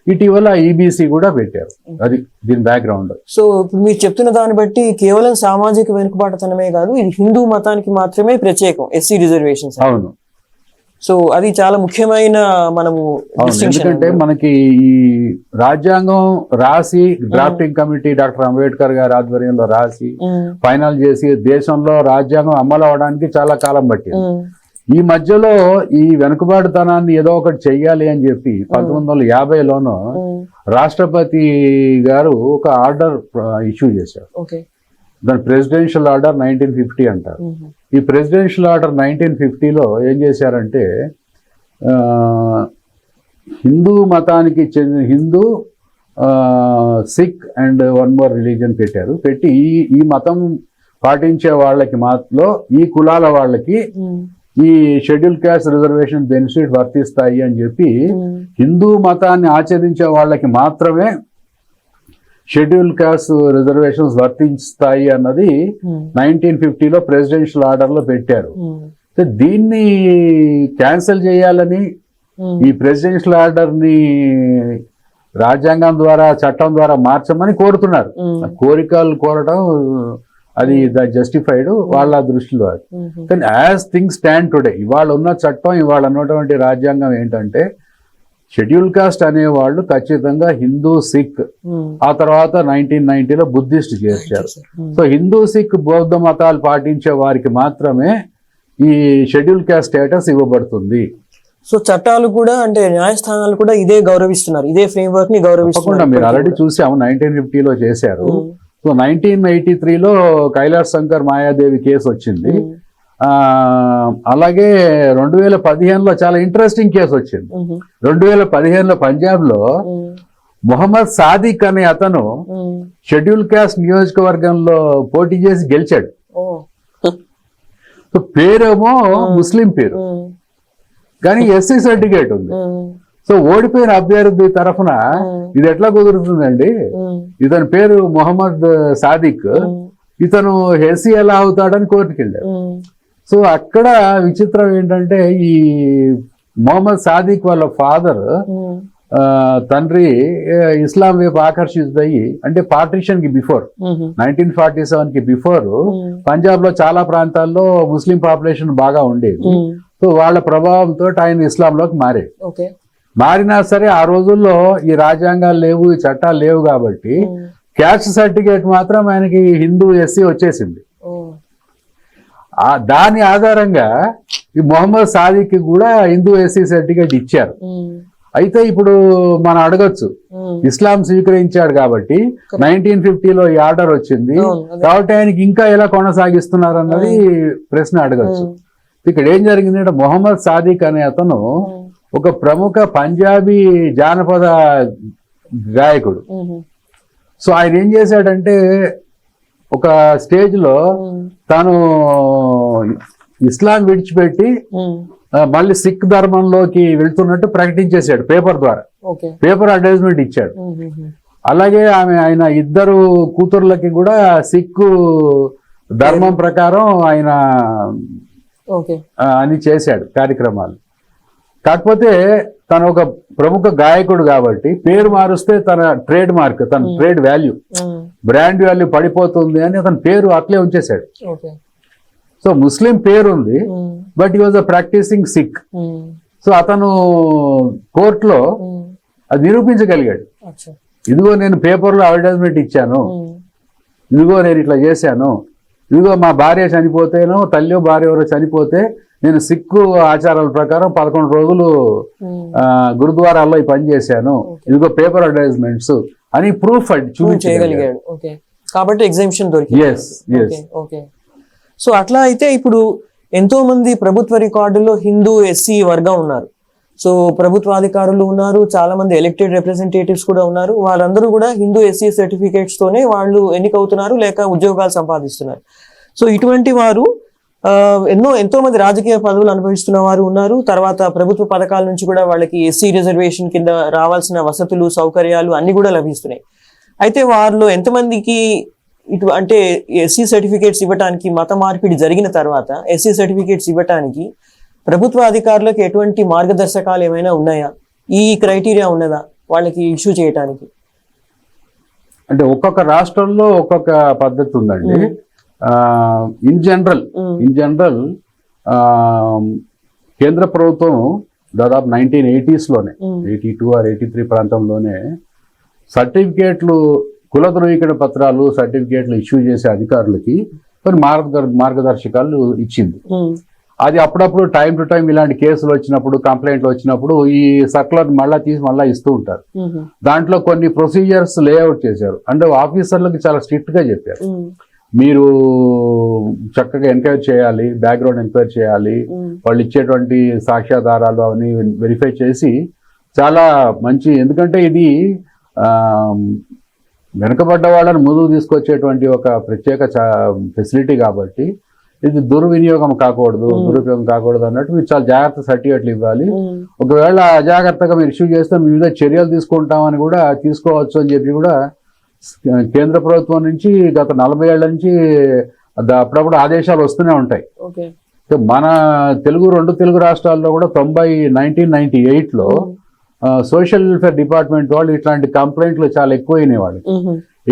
ఇటీవల ఈబీసీ కూడా పెట్టారు. అది దీని బ్యాక్గ్రౌండ్. సో ఇప్పుడు మీరు చెప్తున్న దాన్ని బట్టి కేవలం సామాజిక వెనుకబాటుతనమే కాదు, ఇది హిందూ మతానికి మాత్రమే ప్రత్యేకం ఎస్సీ రిజర్వేషన్స్. అవును. సో అది చాలా ముఖ్యమైన మనము ఎందుకంటే మనకి ఈ రాజ్యాంగం రాసి డ్రాఫ్టింగ్ కమిటీ డాక్టర్ అంబేద్కర్ గారి ఆధ్వర్యంలో రాసి ఫైనల్ చేసి దేశంలో రాజ్యాంగం అమలు అవడానికి చాలా కాలం పట్టింది. ఈ మధ్యలో ఈ వెనుకబాటుతనాన్ని ఏదో ఒకటి చెయ్యాలి అని చెప్పి 1950లోనూ రాష్ట్రపతి గారు ఒక ఆర్డర్ ఇష్యూ చేశారు. దాని ప్రెసిడెన్షియల్ ఆర్డర్ 1950 అంటారు. ఈ ప్రెసిడెన్షియల్ ఆర్డర్ 1950లో ఏం చేశారంటే హిందూ మతానికి చెందిన Hindu, Sikh and one more religion పెట్టారు. పెట్టి ఈ మతం పాటించే వాళ్ళకి మాత్రం ఈ కులాల వాళ్ళకి ఈ షెడ్యూల్ క్యాస్ట్ రిజర్వేషన్ బెనిఫిట్ వర్తిస్తాయి అని చెప్పి హిందూ మతాన్ని ఆచరించే వాళ్ళకి మాత్రమే షెడ్యూల్ క్యాస్ట్ రిజర్వేషన్స్ వర్తిస్తాయి అన్నది 1950లో ప్రెసిడెన్షియల్ ఆర్డర్ లో పెట్టారు. దీన్ని క్యాన్సిల్ చేయాలని ఈ ప్రెసిడెన్షియల్ ఆర్డర్ ని రాజ్యాంగం ద్వారా చట్టం ద్వారా మార్చమని కోరుతున్నారు. కోరికలు కోరడం అది జస్టిఫైడ్ వాళ్ళ దృష్టిలో. అది కానీ యాజ్ థింగ్స్ స్టాండ్ టుడే, ఇవాళ ఉన్న చట్టం, ఇవాళ ఉన్నటువంటి రాజ్యాంగం ఏంటంటే షెడ్యూల్ కాస్ట్ అనేవాళ్ళు ఖచ్చితంగా హిందూ, సిక్, ఆ తర్వాత 1990లో బుద్ధిస్ట్ చేర్చారు. సో హిందూ, సిక్, బౌద్ధ మతాలు పాటించే వారికి మాత్రమే ఈ షెడ్యూల్ కాస్ట్ స్టేటస్ ఇవ్వబడుతుంది. సో చట్టాలు కూడా అంటే న్యాయస్థానాలు కూడా ఇదే గౌరవిస్తున్నారు, ఇదే ఫ్రేమ్ వర్క్ ని గౌరవిస్తున్నారు. మీరు ఆల్రెడీ చూసాము 1950లో చేశారు. సో 1983లో కైలాష్ శంకర్ మాయాదేవి కేసు వచ్చింది. అలాగే 2015లో చాలా ఇంట్రెస్టింగ్ కేసు వచ్చింది. 2015లో పంజాబ్ లో మొహమ్మద్ సాదిక్ అనే అతను షెడ్యూల్ క్యాస్ట్ నియోజకవర్గంలో పోటీ చేసి గెలిచాడు. పేరేమో ముస్లిం పేరు, కానీ ఎస్సీ సర్టిఫికేట్ ఉంది. సో ఓడిపోయిన అభ్యర్థి తరఫున ఇది ఎట్లా కుదురుతుందండి? ఇతని పేరు మొహమ్మద్ సాదిక్, ఇతను ఎస్సీ ఎలా అవుతాడని కోర్టుకు వెళ్ళాడు. సో అక్కడ విచిత్రం ఏంటంటే ఈ మొహమ్మద్ సాదిక్ వాళ్ళ ఫాదర్ తండ్రి ఇస్లాం వైపు ఆకర్షితుయ్యి, అంటే పార్టిషన్ కి బిఫోర్ 1947 కి బిఫోర్ పంజాబ్ లో చాలా ప్రాంతాల్లో ముస్లిం పాపులేషన్ బాగా ఉండేది. సో వాళ్ళ ప్రభావంతో ఆయన ఇస్లాంలోకి మారాడు. మారినా సరే ఆ రోజుల్లో ఈ రాజ్యాంగాలు లేవు, ఈ చట్టాలు లేవు కాబట్టి క్యాస్ట్ సర్టిఫికేట్ మాత్రం ఆయనకి హిందూ, ఎస్సీ వచ్చేసింది. దాని ఆధారంగా ఈ మొహమ్మద్ సాదిక్ కూడా హిందూ, ఎస్సీ సర్టిఫికేట్ ఇచ్చారు. అయితే ఇప్పుడు మనం అడగచ్చు, ఇస్లాం స్వీకరించాడు కాబట్టి 1950లో ఈ ఆర్డర్ వచ్చింది కాబట్టి ఆయనకి ఇంకా ఎలా కొనసాగిస్తున్నారు అన్నది ప్రశ్న అడగచ్చు. ఇక్కడ ఏం జరిగిందంటే మొహమ్మద్ సాదిక్ అనే అతను ఒక ప్రముఖ పంజాబీ జానపద గాయకుడు. సో ఆయన ఏం చేశాడంటే ఒక స్టేజ్ లో తాను ఇస్లాం విడిచిపెట్టి మళ్ళీ సిక్ ధర్మంలోకి వెళ్తున్నట్టు ప్రకటించేశాడు పేపర్ ద్వారా, పేపర్ అడ్వర్టైజ్మెంట్ ఇచ్చాడు. అలాగే ఆయన ఇద్దరు కూతుర్లకి కూడా సిక్ ధర్మం ప్రకారం ఆయన అని చేశాడు కార్యక్రమాలు. కాకపోతే తను ఒక ప్రముఖ గాయకుడు కాబట్టి పేరు మారుస్తే తన ట్రేడ్ మార్క్, తన ట్రేడ్ వాల్యూ, బ్రాండ్ వాల్యూ పడిపోతుంది అని అతని పేరు అట్లే ఉంచేశాడు. సో ముస్లిం పేరు ఉంది, but he was a practising Sikh. So అతను కోర్టులో అది నిరూపించగలిగాడు. ఇదిగో నేను పేపర్లో అడ్వర్టైజ్మెంట్ ఇచ్చాను, ఇదిగో నేను ఇట్లా చేశాను, ఇదిగో మా భార్య చనిపోతేనో తల్లి భార్య ఎవరో చనిపోతే నేను సిక్కు ఆచారాల ప్రకారం 11 రోజులు గురుద్వారాల్లో ఈ పని చేశాను, ఇదిగో పేపర్ అడ్వర్టైజ్మెంట్స్ అని ప్రూఫ్ చూపించగలిగాడు. కాబట్టి ఎగ్జామ్షన్ దొరికింది. సో అట్లా అయితే ఇప్పుడు ఎంతో మంది ప్రభుత్వ రికార్డుల్లో హిందూ, ఎస్సీ వర్గం ఉన్నారు. సో ప్రభుత్వాధికారులు ఉన్నారు, చాలా మంది ఎలక్టెడ్ రిప్రజెంటేటివ్స్ కూడా ఉన్నారు. వాళ్ళందరూ కూడా హిందూ ఎస్సీ సర్టిఫికేట్స్ తోనే వాళ్ళు ఎన్నికవుతున్నారు లేక ఉద్యోగాలు సంపాదిస్తున్నారు. సో ఇటువంటి వారు ఎంతో మంది రాజకీయ పదవులు అనుభవిస్తున్న వారు ఉన్నారు. తర్వాత ప్రభుత్వ పథకాల నుంచి కూడా వాళ్ళకి ఎస్సీ రిజర్వేషన్ కింద రావాల్సిన వసతులు సౌకర్యాలు అన్ని కూడా లభిస్తున్నాయి. అయితే వారిలో ఎంతమందికి అంటే ఎస్సీ సర్టిఫికేట్స్ ఇవ్వటానికి, మత మార్పిడి జరిగిన తర్వాత ఎస్సీ సర్టిఫికేట్స్ ఇవ్వటానికి ప్రభుత్వ అధికారులకు ఎటువంటి మార్గదర్శకాలు ఏమైనా ఉన్నాయా? ఈ క్రైటీరియా ఉన్నదా వాళ్ళకి ఇష్యూ చేయటానికి? అంటే ఒక్కొక్క రాష్ట్రంలో ఒక్కొక్క పద్ధతి ఉందండి. ఇన్ జనరల్ కేంద్ర ప్రభుత్వం దాదాపు 1980s లోనే 82 or 83 ప్రాంతంలోనే సర్టిఫికేట్లు, కుల ధృవీకరణ పత్రాలు, సర్టిఫికేట్లు ఇష్యూ చేసే అధికారులకి కొన్ని మార్గదర్శకాలు ఇచ్చింది. అది అప్పుడప్పుడు టైం టు టైం ఇలాంటి కేసులు వచ్చినప్పుడు, కంప్లైంట్లు వచ్చినప్పుడు ఈ సర్కులర్ మళ్ళా ఇస్తూ ఉంటారు. దాంట్లో కొన్ని ప్రొసీజర్స్ లేఅవుట్ చేశారు. అంటే ఆఫీసర్లకు చాలా స్ట్రిక్ట్ గా చెప్పారు, మీరు చక్కగా ఎంక్వైరీ చేయాలి, బ్యాక్గ్రౌండ్ ఎంక్వైరీ చేయాలి, వాళ్ళు ఇచ్చేటువంటి సాక్ష్యాధారాలు అవన్నీ వెరిఫై చేసి చాలా మంచి, ఎందుకంటే ఇది వెనుకబడ్డ వాళ్ళని ముందుకు తీసుకొచ్చేటువంటి ఒక ప్రత్యేక ఫెసిలిటీ కాబట్టి ఇది దుర్వినియోగం కాకూడదు, దురుపయోగం కాకూడదు అన్నట్టు మీరు చాలా జాగ్రత్త సర్టిఫికేట్లు ఇవ్వాలి. ఒకవేళ అజాగ్రత్తగా మీరు ఇష్యూ చేస్తే మీ మీద చర్యలు తీసుకుంటామని కూడా తీసుకోవచ్చు అని చెప్పి కూడా కేంద్ర ప్రభుత్వం నుంచి గత 40 ఏళ్ల నుంచి అప్పుడప్పుడు ఆదేశాలు వస్తూనే ఉంటాయి. మన రెండు తెలుగు రాష్ట్రాల్లో కూడా 1998లో సోషల్ వెల్ఫేర్ డిపార్ట్మెంట్ వాళ్ళు ఇట్లాంటి కంప్లైంట్లు చాలా ఎక్కువైనాయి.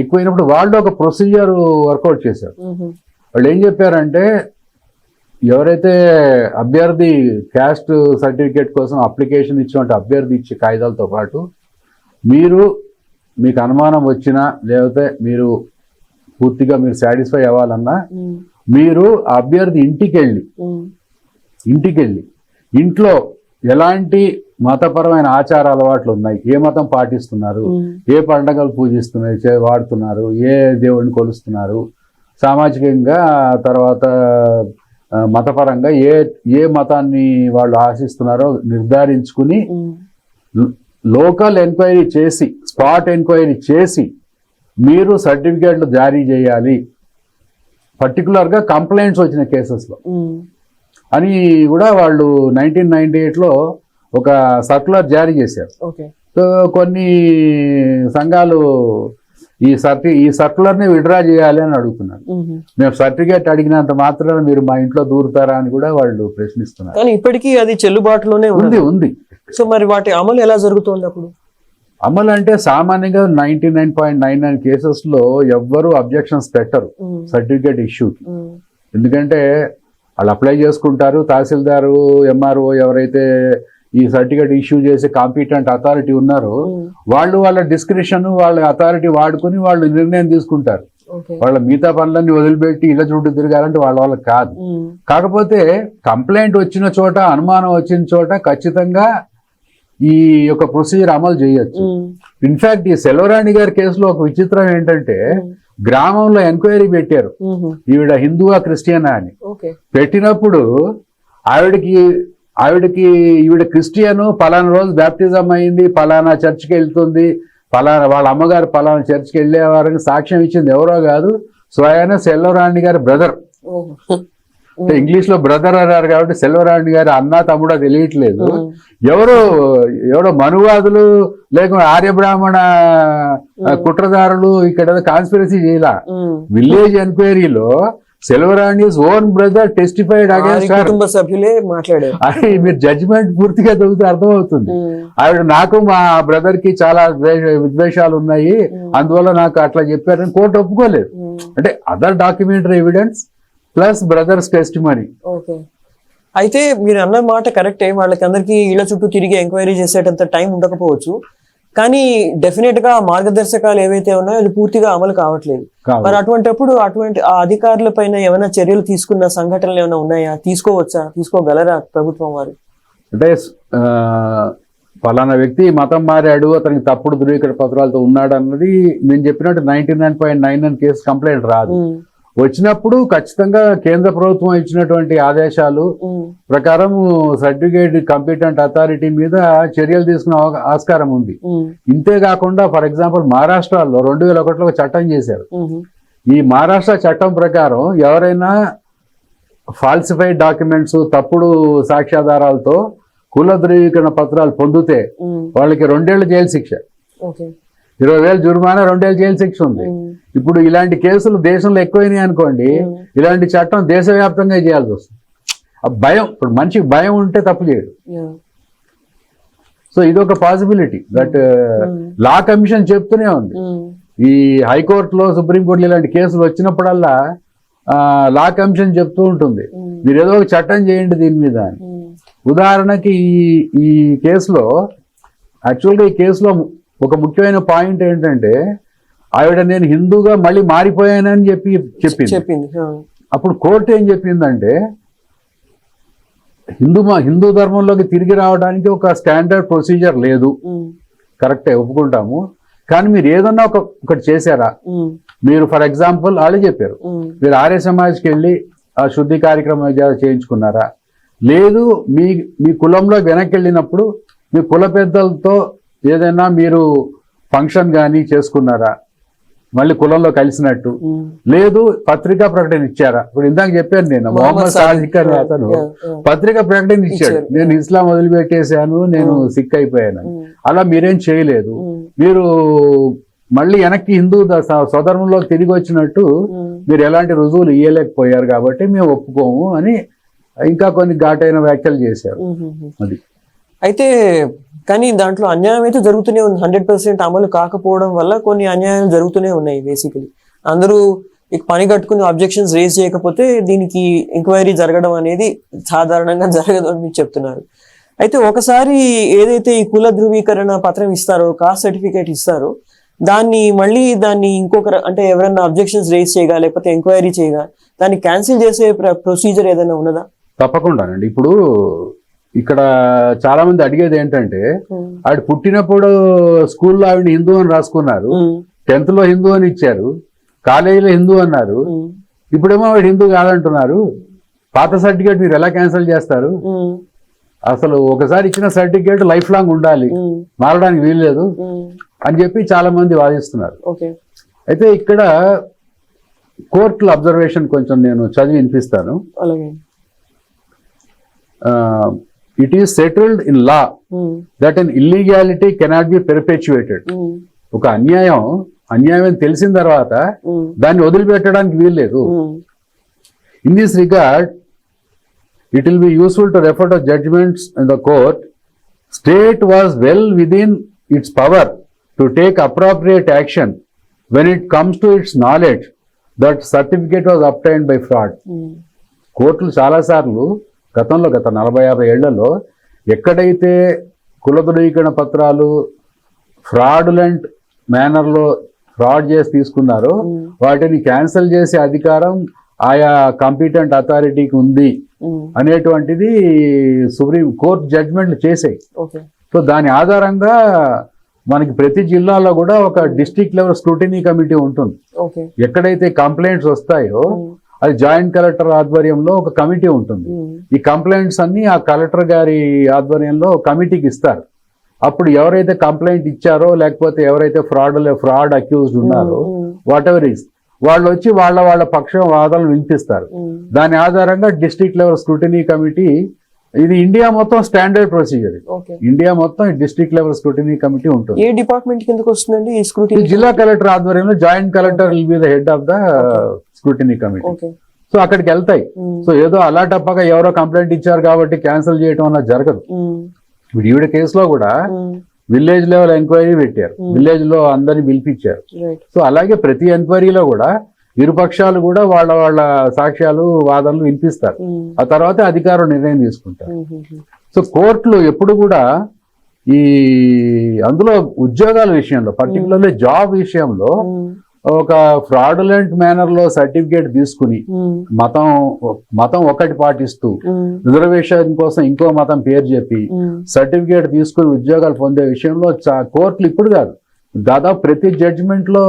ఎక్కువైనప్పుడు వాళ్ళు ఒక ప్రొసీజర్ వర్కౌట్ చేశారు. వాళ్ళు ఏం చెప్పారంటే, ఎవరైతే అభ్యర్థి క్యాస్ట్ సర్టిఫికేట్ కోసం అప్లికేషన్ ఇచ్చినట్టు అభ్యర్థి ఇచ్చే కాగితాలతో పాటు మీకు అనుమానం వచ్చినా లేకపోతే మీరు పూర్తిగా మీరు సాటిస్ఫై అవ్వాలన్నా మీరు అభ్యర్థి ఇంటికి వెళ్ళి ఇంట్లో ఎలాంటి మతపరమైన ఆచార అలవాట్లు ఉన్నాయి, ఏ మతం పాటిస్తున్నారు, ఏ పండుగలు పూజిస్తున్నారు, వాడుతున్నారు, ఏ దేవుడిని కొలుస్తున్నారు, సామాజికంగా తర్వాత మతపరంగా ఏ మతాన్ని వాళ్ళు ఆశిస్తున్నారో నిర్ధారించుకుని లోకల్ ఎంక్వైరీ చేసి, స్పాట్ ఎంక్వైరీ చేసి మీరు సర్టిఫికేట్లు జారీ చేయాలి, పర్టికులర్గా కంప్లైంట్స్ వచ్చిన కేసెస్లో అని కూడా వాళ్ళు 1998లో ఒక సర్క్యులర్ జారీ చేశారు. సో కొన్ని సంఘాలు ఈ సర్క్యులర్ని విడ్రా చేయాలి అని అడుగుతున్నారు. మేము సర్టిఫికేట్ అడిగినంత మాత్రాన మీరు మా ఇంట్లో దూరుతారా అని కూడా వాళ్ళు ప్రశ్నిస్తున్నారు. కానీ ఇప్పటికీ అది చెల్లుబాటులోనే ఉంది. సో మరి వాటి అమలు ఎలా జరుగుతుంది? అప్పుడు అమలు అంటే సామాన్యంగా 99.99 కేసెస్లో ఎవ్వరూ అబ్జెక్షన్స్ పెట్టరు సర్టిఫికేట్ ఇష్యూకి. ఎందుకంటే వాళ్ళు అప్లై చేసుకుంటారు, తహసీల్దారు, ఎంఆర్ఓ ఎవరైతే ఈ సర్టిఫికేట్ ఇష్యూ చేసే కాంపిటెంట్ అథారిటీ ఉన్నారో వాళ్ళ డిస్క్రిప్షన్, వాళ్ళ అథారిటీ వాడుకుని వాళ్ళు నిర్ణయం తీసుకుంటారు. వాళ్ళ మిగతా పనులన్నీ వదిలిపెట్టి ఇళ్ళ చుట్టూ తిరగాలంటే వాళ్ళకి కాదు. కాకపోతే కంప్లైంట్ వచ్చిన చోట, అనుమానం వచ్చిన చోట ఖచ్చితంగా ఈ యొక్క ప్రొసీజర్ అమలు చేయొచ్చు. ఇన్ఫాక్ట్ ఈ సెల్వరాణి గారి కేసులో ఒక విచిత్రం ఏంటంటే, గ్రామంలో ఎంక్వైరీ పెట్టారు, ఈవిడ హిందువా క్రిస్టియనా అని. పెట్టినప్పుడు ఆవిడకి ఈవిడ క్రిస్టియను, పలానా రోజు బ్యాప్టిజం అయింది, పలానా చర్చికి వెళ్తుంది, పలానా వాళ్ళ అమ్మగారు పలానా చర్చికి వెళ్ళేవారని సాక్ష్యం ఇచ్చింది ఎవరో కాదు, స్వయాన సెల్వరాణి గారి బ్రదర్. ఇంగ్లీష్ లో బ్రదర్ అన్నారు కాబట్టి సెల్వరాణి గారి అన్న తమ్ముడా తెలియట్లేదు. ఎవరో మనువాదులు లేక ఆర్యబ్రాహ్మణ కుట్రదారులు ఇక్కడ కాన్స్పిరసీ చేయాల. విలేజ్ ఎంక్వైరీలో Selvarani's own brother testified against కుటుంబ సభ్యులే మాట్లాడారు. అది మీరు జడ్జిమెంట్ పూర్తిగా చదివితే అర్థమవుతుంది. ఆవిడ నాకు మా బ్రదర్ కి చాలా విద్వేషాలు ఉన్నాయి, అందువల్ల నాకు అట్లా చెప్పారని కోర్టు ఒప్పుకోలేదు. అంటే other documentary evidence plus brothers testimony. అయితే మీరు అన్న మాట కరెక్టే, వాళ్ళకి అందరికి ఇళ్ల చుట్టూ తిరిగి ఎంక్వైరీ చేసేటంత టైం ఉండకపోవచ్చు, కానీ డెఫినెట్ గా మార్గదర్శకాలు ఏవైతే ఉన్నాయో అది పూర్తిగా అమలు కావట్లేదు. మరి అటువంటిప్పుడు ఆ అధికారుల పైన ఏమైనా చర్యలు తీసుకున్న సంఘటనలు ఏమైనా ఉన్నాయా? తీసుకోగలరా ప్రభుత్వం వారు? అంటే ఫలానా వ్యక్తి మతం మారాడు, అతనికి తప్పుడు ధృవీకరణ పత్రాలతో ఉన్నాడు అన్నది నేను చెప్పినట్టు 99.99 కేసు కంప్లైంట్ రాదు. వచ్చినప్పుడు ఖచ్చితంగా కేంద్ర ప్రభుత్వం ఇచ్చినటువంటి ఆదేశాలు ప్రకారం సర్టిఫికేట్ కాంపిటెంట్ అథారిటీ మీద చర్యలు తీసుకునే ఆస్కారం ఉంది. ఇంతే కాకుండా ఫర్ ఎగ్జాంపుల్ మహారాష్ట్రలో 2001లో ఒక చట్టం చేశారు. ఈ మహారాష్ట్ర చట్టం ప్రకారం ఎవరైనా ఫాల్సిఫైడ్ డాక్యుమెంట్స్, తప్పుడు సాక్ష్యాధారాలతో కుల ధృవీకరణ పత్రాలు పొందితే వాళ్ళకి 2 ఏళ్ల జైలు శిక్ష, 20,000 జుర్మానా, 2 ఏళ్ల జైలు శిక్ష ఉంది. ఇప్పుడు ఇలాంటి కేసులు దేశంలో ఎక్కువైనాయి అనుకోండి, ఇలాంటి చట్టం దేశవ్యాప్తంగా చేయాల్సి వస్తుంది. ఆ భయం, ఇప్పుడు మనిషికి భయం ఉంటే తప్పు చేయడు. సో ఇదొక పాసిబిలిటీ దట్ లా కమిషన్ చెప్తూనే ఉంది. ఈ హైకోర్టులో, సుప్రీంకోర్టులో ఇలాంటి కేసులు వచ్చినప్పుడల్లా లా కమిషన్ చెప్తూ ఉంటుంది, మీరు ఏదో ఒక చట్టం చేయండి దీని మీద అని. ఉదాహరణకి ఈ కేసులో, యాక్చువల్గా ఈ కేసులో ఒక ముఖ్యమైన పాయింట్ ఏంటంటే, ఆవిడ నేను హిందూగా మళ్ళీ మారిపోయానని చెప్పింది. అప్పుడు కోర్టు ఏం చెప్పిందంటే, హిందూ ధర్మంలోకి తిరిగి రావడానికి ఒక స్టాండర్డ్ ప్రొసీజర్ లేదు, కరెక్టే ఒప్పుకుంటాము, కానీ మీరు ఏదన్నా ఒకటి చేశారా? మీరు ఫర్ ఎగ్జాంపుల్ వాళ్ళు చెప్పారు, మీరు ఆర్య సమాజ్కి వెళ్ళి ఆ శుద్ధి కార్యక్రమం చేయించుకున్నారా? లేదు, మీ కులంలో వెనక్కి వెళ్ళినప్పుడు మీ కుల పెద్దలతో ఏదైనా మీరు ఫంక్షన్ కానీ చేసుకున్నారా, మళ్ళీ కులంలో కలిసినట్టు? లేదు, పత్రికా ప్రకటన ఇచ్చారా? ఇప్పుడు ఇందాక చెప్పాను నేను, మొహమ్మద్ సాదిక్ అనే అతను పత్రికా ప్రకటన ఇచ్చాడు, నేను ఇస్లాం వదిలిపెట్టేశాను, నేను సిక్ అయిపోయాను. అలా మీరేం చేయలేదు. మీరు మళ్ళీ వెనక్కి హిందూ స్వధర్మంలో తిరిగి వచ్చినట్టు మీరు ఎలాంటి రుజువులు ఇయ్యలేకపోయారు, కాబట్టి మేము ఒప్పుకోము అని ఇంకా కొన్ని ఘాటైన వ్యాఖ్యలు చేశారు. అది అయితే కానీ దాంట్లో అన్యాయం అయితే జరుగుతూనే ఉంది. 100% అమలు కాకపోవడం వల్ల కొన్ని అన్యాయాలు జరుగుతూనే ఉన్నాయి. బేసికలీ అందరూ పని కట్టుకుని అబ్జెక్షన్స్ రేజ్ చేయకపోతే దీనికి ఎంక్వైరీ జరగడం అనేది సాధారణంగా జరగదు అని మీరు చెప్తున్నారు. అయితే ఒకసారి ఏదైతే ఈ కుల ధృవీకరణ పత్రం ఇస్తారో, కాస్ట్ సర్టిఫికేట్ ఇస్తారో, దాన్ని ఇంకొక అంటే ఎవరైనా అబ్జెక్షన్స్ రేజ్ చేయగా లేకపోతే ఎంక్వైరీ చేయగా దాన్ని క్యాన్సిల్ చేసే ప్రొసీజర్ ఏదైనా ఉన్నదా? తప్పకుండానండి. ఇప్పుడు ఇక్కడ చాలా మంది అడిగేది ఏంటంటే, ఆవిడ పుట్టినప్పుడు స్కూల్లో ఆవిడ హిందూ అని రాసుకున్నారు, 10th లో హిందూ అని ఇచ్చారు, కాలేజీలో హిందూ అన్నారు, ఇప్పుడేమో ఆవిడ హిందూ కాదంటున్నారు, పాత సర్టిఫికేట్ మీరు ఎలా క్యాన్సిల్ చేస్తారు? అసలు ఒకసారి ఇచ్చిన సర్టిఫికేట్ లైఫ్ లాంగ్ ఉండాలి, మారడానికి వీల్లేదు అని చెప్పి చాలా మంది వాదిస్తున్నారు. అయితే ఇక్కడ కోర్టుల అబ్జర్వేషన్ కొంచెం నేను చదివి వినిపిస్తాను. It is settled in law that an illegality cannot be perpetuated. ఒక అన్యాయం తెలిసిన తర్వాత దాన్ని వదిలిపెట్టడానికి వీల్లేదు. In this regard, it will be useful to refer to judgments in the court. State was well within its power to take appropriate action when it comes to its knowledge that certificate was obtained by fraud. కోర్టులు చాలాసార్లు గత 40-50 ఏళ్లలో ఎక్కడైతే కుల ధృవీకరణ పత్రాలు fraudulent మేనర్లో fraud చేసి తీసుకున్నారో వాటిని క్యాన్సిల్ చేసే అధికారం ఆయా కాంపిటెంట్ అథారిటీకి ఉంది అనేటువంటిది సుప్రీం కోర్టు జడ్జ్మెంట్లు చేసాయి. సో దాని ఆధారంగా మనకి ప్రతి జిల్లాలో కూడా ఒక డిస్ట్రిక్ట్ లెవెల్ స్క్రూటినీ కమిటీ ఉంటుంది. ఎక్కడైతే కంప్లైంట్స్ వస్తాయో అది జాయింట్ కలెక్టర్ ఆధ్వర్యంలో ఒక కమిటీ ఉంటుంది. ఈ కంప్లైంట్స్ అన్ని ఆ కలెక్టర్ గారి ఆధ్వర్యంలో కమిటీకి ఇస్తారు. అప్పుడు ఎవరైతే కంప్లైంట్ ఇచ్చారో లేకపోతే ఎవరైతే ఫ్రాడ్ అక్యూజ్డ్ ఉన్నారో వాట్ ఎవర్ ఈస్ వాళ్ళు వచ్చి వాళ్ళ పక్షం వాదనలు వినిపిస్తారు. దాని ఆధారంగా డిస్ట్రిక్ట్ లెవెల్ స్క్రూటినీ కమిటీ, ఇది ఇండియా మొత్తం స్టాండర్డ్ ప్రొసీజర్, ఇండియా మొత్తం డిస్ట్రిక్ట్ లెవెల్ స్క్రూటినీ కమిటీ ఉంటుంది. ఏ డిపార్ట్మెంట్ కిందకి వస్తుందండి ఈ స్క్రూటినీ? జిల్లా కలెక్టర్ ఆధ్వర్యంలో joint collector will be the head of the scrutiny committee. So అక్కడికి వెళ్తాయి. సో ఏదో అలాటప్పగా ఎవరో కంప్లైంట్ ఇచ్చారు కాబట్టి క్యాన్సిల్ చేయడం అన్నది జరగదు. ఈవిడ కేసులో కూడా విలేజ్ లెవెల్ ఎంక్వైరీ పెట్టారు, విలేజ్ లో అందరిని పిలిపించారు. సో అలాగే ప్రతి ఎంక్వైరీలో కూడా ఇరుపక్షాలు కూడా వాళ్ళ సాక్ష్యాలు వాదనలు వినిపిస్తారు. ఆ తర్వాత అధికారులు నిర్ణయం తీసుకుంటారు. సో కోర్టులు ఎప్పుడు కూడా ఈ అందులో ఉద్యోగాల విషయంలో పర్టికులర్లీ జాబ్ విషయంలో ఒక ఫ్రాడులెంట్ మేనర్ లో సర్టిఫికేట్ తీసుకుని మతం ఒకటి పాటిస్తూ రిజర్వేషన్ కోసం ఇంకో మతం పేరు చెప్పి సర్టిఫికేట్ తీసుకుని ఉద్యోగాలు పొందే విషయంలో కోర్టులు ఇప్పుడు కాదు, దాదాపు ప్రతి జడ్జిమెంట్ లో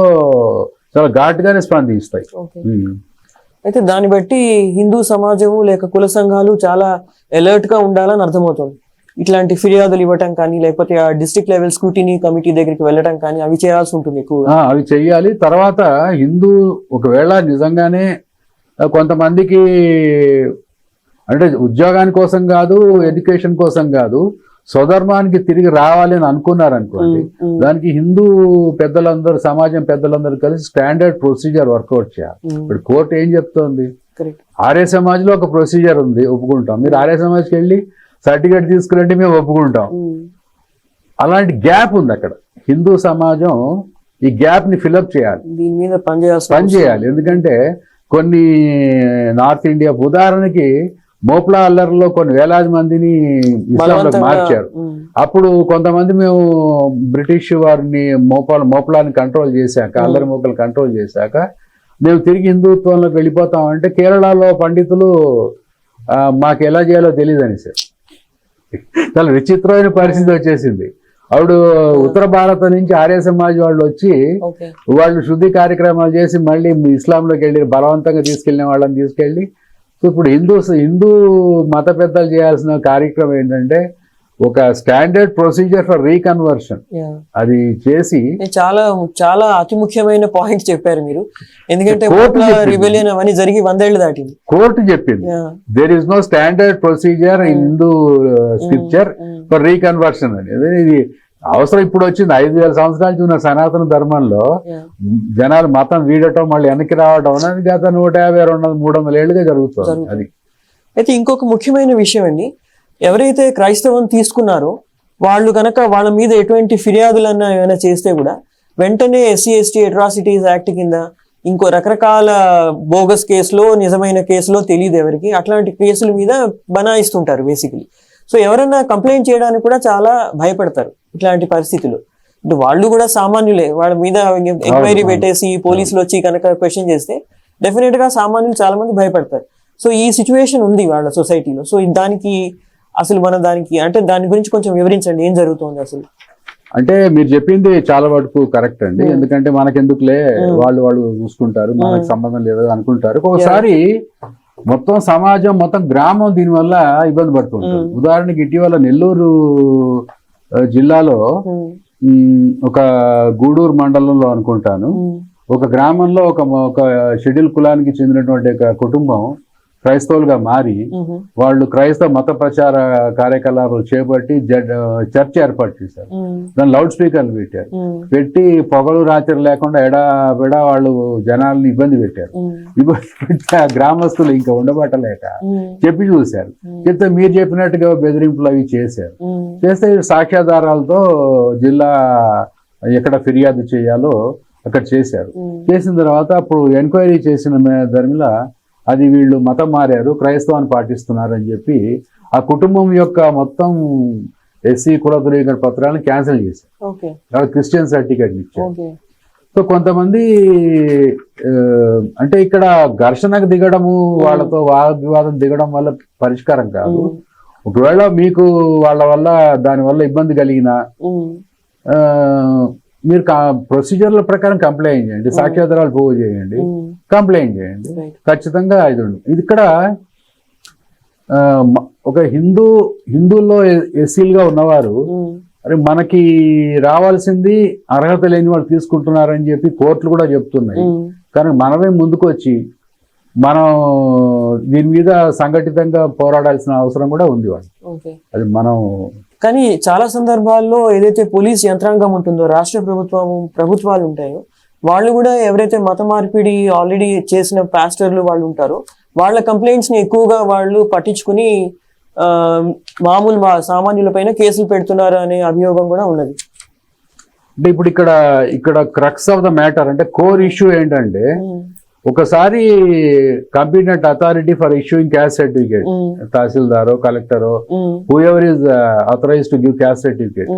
చాలా ఘాటుగానే స్పందిస్తాయి. అయితే దాన్ని బట్టి హిందూ సమాజము లేక కుల సంఘాలు చాలా అలర్ట్ గా ఉండాలని అర్థమవుతుంది. ఇట్లాంటి ఫిర్యాదులు ఇవ్వటం కానీ లేకపోతే ఆ డిస్ట్రిక్ట్ లెవెల్ స్క్రూటినీ కమిటీ దగ్గరికి వెళ్ళటం కానీ అవి చేయాల్సి ఉంటుంది ఎక్కువగా. అవి చెయ్యాలి. తర్వాత హిందూ ఒకవేళ నిజంగానే కొంతమందికి అంటే ఉద్యోగాని కోసం కాదు, ఎడ్యుకేషన్ కోసం కాదు, స్వధర్మానికి తిరిగి రావాలి అని అనుకున్నారనుకోండి, దానికి హిందూ పెద్దలందరూ, సమాజం పెద్దలందరూ కలిసి స్టాండర్డ్ ప్రొసీజర్ వర్కౌట్ చేయాలి. ఇప్పుడు కోర్టు ఏం చెప్తోంది, ఆర్య సమాజ్లో ఒక ప్రొసీజర్ ఉంది, ఒప్పుకుంటాం. మీరు ఆర్య సమాజ్కి వెళ్ళి సర్టిఫికేట్ తీసుకురంటే మేము ఒప్పుకుంటాం. అలాంటి గ్యాప్ ఉంది అక్కడ. హిందూ సమాజం ఈ గ్యాప్ ని ఫిల్అప్ చేయాలి, దీని మీద పని చేయాలి. ఎందుకంటే కొన్ని నార్త్ ఇండియా ఉదాహరణకి మోప్లా అల్లర్లో కొన్ని వేలాది మందిని ఇస్లాంలోకి మార్చారు. అప్పుడు కొంతమంది మేము బ్రిటిష్ వారిని మోప్లాని కంట్రోల్ చేశాక, అల్లరి మోకలు కంట్రోల్ చేశాక మేము తిరిగి హిందుత్వంలోకి వెళ్ళిపోతామంటే కేరళలో పండితులు మాకు ఎలా చేయాలో తెలియదు అనేసి చాలా విచిత్రమైన పరిస్థితి వచ్చేసింది. అప్పుడు ఉత్తర భారత నుంచి ఆర్య సమాజ్ వాళ్ళు వచ్చి వాళ్ళు శుద్ధి కార్యక్రమాలు చేసి మళ్ళీ ఇస్లాంలోకి వెళ్ళి బలవంతంగా తీసుకెళ్లిన వాళ్ళని తీసుకెళ్ళి, ఇప్పుడు హిందూ మత పెద్దలు చేయాల్సిన కార్యక్రమం ఏంటంటే ఒక స్టాండర్డ్ ప్రొసీజర్ ఫర్ రీకన్వర్షన్ అది చేసి. చాలా చాలా అతి ముఖ్యమైన పాయింట్ చెప్పారు మీరు. ఎందుకంటే రిబెలియన్ అవన్నీ జరిగి 100 ఏళ్ళు దాటింది. కోర్టు చెప్పింది there is no standard procedure in Hindu scripture for reconversion అనేది. ఇది అవసరం ఇప్పుడు వచ్చింది. 5000 సంవత్సరాలు చూసిన సనాతన ధర్మంలో జనాలు మతం వీడటం మళ్ళీ వెనక్కి రావడం అనేది గత 150, 200, 300 ఏళ్ళుగా జరుగుతుంది. అది అయితే ఇంకొక ముఖ్యమైన విషయం అండి, ఎవరైతే క్రైస్తవం తీసుకున్నారో వాళ్ళు కనుక వాళ్ళ మీద ఎటువంటి ఫిర్యాదులన్నా ఏమైనా చేస్తే కూడా వెంటనే SC/ST అట్రాసిటీస్ యాక్ట్ కింద ఇంకో రకరకాల బోగస్ కేసులో, నిజమైన కేసులో తెలియదు ఎవరికి, అట్లాంటి కేసుల మీద బనాయిస్తుంటారు బేసికలీ. సో ఎవరైనా కంప్లైంట్ చేయడానికి కూడా చాలా భయపడతారు ఇట్లాంటి పరిస్థితులు. వాళ్ళు కూడా సామాన్యులే, వాళ్ళ మీద ఎంక్వైరీ పెట్టేసి పోలీసులు వచ్చి కనుక క్వశ్చన్ చేస్తే డెఫినెట్ గా సామాన్యులు చాలా మంది భయపడతారు. సో ఈ సిచ్యువేషన్ ఉంది వాళ్ళ సొసైటీలో. సో దానికి అసలు మన దాని గురించి కొంచెం వివరించండి, ఏం జరుగుతుంది అసలు? అంటే మీరు చెప్పింది చాలా వరకు కరెక్ట్ అండి. ఎందుకంటే మనకెందుకులే, వాళ్ళు చూసుకుంటారు, మనకు సంబంధం లేదు అనుకుంటారు. ఒకసారి మొత్తం సమాజం, మొత్తం గ్రామం దీనివల్ల ఇబ్బంది పడుతుంటారు. ఉదాహరణకి ఇటీవల నెల్లూరు జిల్లాలో ఒక గూడూరు మండలంలో అనుకుంటాను, ఒక గ్రామంలో ఒక షెడ్యూల్ కులానికి చెందినటువంటి ఒక కుటుంబం క్రైస్తవులుగా మారి వాళ్ళు క్రైస్తవ మత ప్రచార కార్యకలాపాలు చేపట్టి చర్చ్ ఏర్పాటు చేశారు. దాని లౌడ్ స్పీకర్లు పెట్టారు. పెట్టి పొగలు రాత్రి లేకుండా ఎడా వాళ్ళు జనాల్ని ఇబ్బంది పెట్టారు. ఇబ్బంది పెట్టి గ్రామస్తులు ఇంకా ఉండబట్టలేక చెప్పి చూశారు. చెప్తే మీరు చెప్పినట్టుగా బెదిరింపులు అవి చేశారు. చేస్తే సాక్ష్యాధారాలతో జిల్లా ఎక్కడ ఫిర్యాదు చేయాలో అక్కడ చేశారు. చేసిన తర్వాత అప్పుడు ఎంక్వైరీ చేసిన ధర్మిలా అది వీళ్ళు మతం మారారు, క్రైస్తవాన్ని పాటిస్తున్నారు అని చెప్పి ఆ కుటుంబం యొక్క మొత్తం SC కుల ధృవీకరణ పత్రాలను క్యాన్సిల్ చేశారు. వాళ్ళు క్రిస్టియన్ సర్టిఫికేట్ ఇచ్చారు. సో కొంతమంది అంటే ఇక్కడ ఘర్షణకు దిగడము, వాళ్ళతో వాగ్వివాదం దిగడం వల్ల పరిష్కారం కాదు. ఒకవేళ మీకు వాళ్ళ వల్ల దానివల్ల ఇబ్బంది కలిగినా మీరు ప్రొసీజర్ల ప్రకారం కంప్లైంట్ చేయండి, సాక్ష్యాధారాలు ప్రూవ్ చేయండి, కంప్లైంట్ చేయండి, ఖచ్చితంగా ఇది ఇక్కడ ఒక హిందువుల్లో SCలుగా ఉన్నవారు అరే మనకి రావాల్సింది అర్హత లేని వాళ్ళు తీసుకుంటున్నారని చెప్పి కోర్టులు కూడా చెప్తున్నాయి. కానీ మనమే ముందుకు వచ్చి మనం దీని మీద సంఘటితంగా పోరాడాల్సిన అవసరం కూడా ఉంది. అది మనం కానీ చాలా సందర్భాల్లో ఏదైతే పోలీస్ యంత్రాంగం ఉంటుందో, రాష్ట్ర ప్రభుత్వాలు ఉంటాయో, వాళ్ళు కూడా ఎవరైతే మత మార్పిడి ఆల్రెడీ చేసిన పాస్టర్లు వాళ్ళు ఉంటారో వాళ్ళ కంప్లైంట్స్ ని ఎక్కువగా వాళ్ళు పట్టించుకుని మామూలు సామాన్యుల పైన కేసులు పెడుతున్నారు అనే అభియోగం కూడా ఉన్నది. అంటే ఇప్పుడు ఇక్కడ క్రక్స్ ఆఫ్ ద మ్యాటర్ అంటే కోర్ ఇష్యూ ఏంటంటే, ఒకసారి competent authority for issuing caste certificate, తహసీల్దారో కలెక్టరో whoever is authorised to give caste certificate,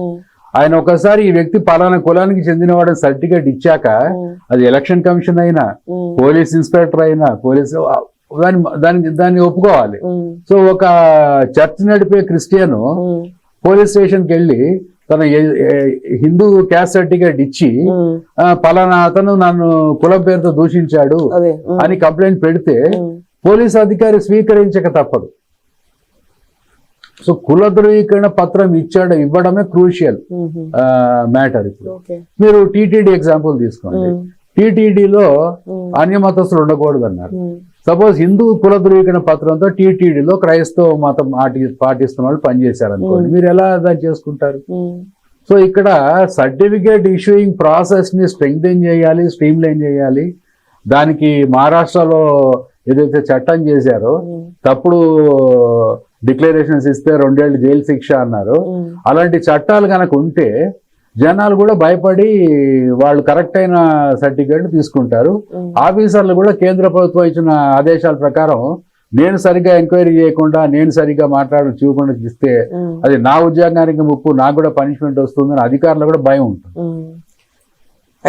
ఆయన ఒకసారి ఈ వ్యక్తి పలానా కులానికి చెందిన వాడు సర్టిఫికేట్ ఇచ్చాక అది ఎలక్షన్ కమిషన్ అయినా, పోలీస్ ఇన్స్పెక్టర్ అయినా, దాన్ని ఒప్పుకోవాలి. సో ఒక చర్చ్ నడిపే క్రిస్టియన్ పోలీస్ స్టేషన్కి వెళ్ళి తన హిందూ క్యాస్ట్ సర్టిఫికేట్ ఇచ్చి పలానా అతను నన్ను కులం పేరుతో దూషించాడు అని కంప్లైంట్ పెడితే పోలీస్ అధికారి స్వీకరించక తప్పదు. సో కుల ధృవీకరణ పత్రం ఇవ్వడమే క్రూషియల్ మ్యాటర్. ఇప్పుడు మీరు టీటీడీ ఎగ్జాంపుల్ తీసుకోండి. టీటీడీలో అన్యమతస్తులు ఉండకూడదు అన్నారు. సపోజ్ హిందూ కుల ధృవీకరణ పత్రంతో టీటీడీలో క్రైస్తవ మతం పాటిస్తున్న వాళ్ళు పనిచేశారు అనుకోండి, మీరు ఎలా దాన్ని చేసుకుంటారు? సో ఇక్కడ సర్టిఫికేట్ ఇష్యూయింగ్ ప్రాసెస్ ని స్ట్రెంగ్థెన్ చేయాలి, స్ట్రీమ్ లైన్ చేయాలి. దానికి మహారాష్ట్రలో ఏదైతే చట్టం చేశారో, తప్పుడు డిక్లరేషన్స్ ఇస్తే 2 ఏళ్ళు జైలు శిక్ష అన్నారు. అలాంటి చట్టాలు కనుక ఉంటే జనాలు కూడా భయపడి వాళ్ళు కరెక్ట్ అయిన సర్టిఫికేట్ తీసుకుంటారు. ఆఫీసర్లు కూడా కేంద్ర ప్రభుత్వం ఇచ్చిన ఆదేశాల ప్రకారం నేను సరిగ్గా ఎంక్వైరీ చేయకుండా, నేను సరిగ్గా చూడకుండా ఇస్తే అది నా ఉద్యోగానికి ముప్పు, నాకు కూడా పనిష్మెంట్ వస్తుందని అధికారులు కూడా భయం ఉంటుంది.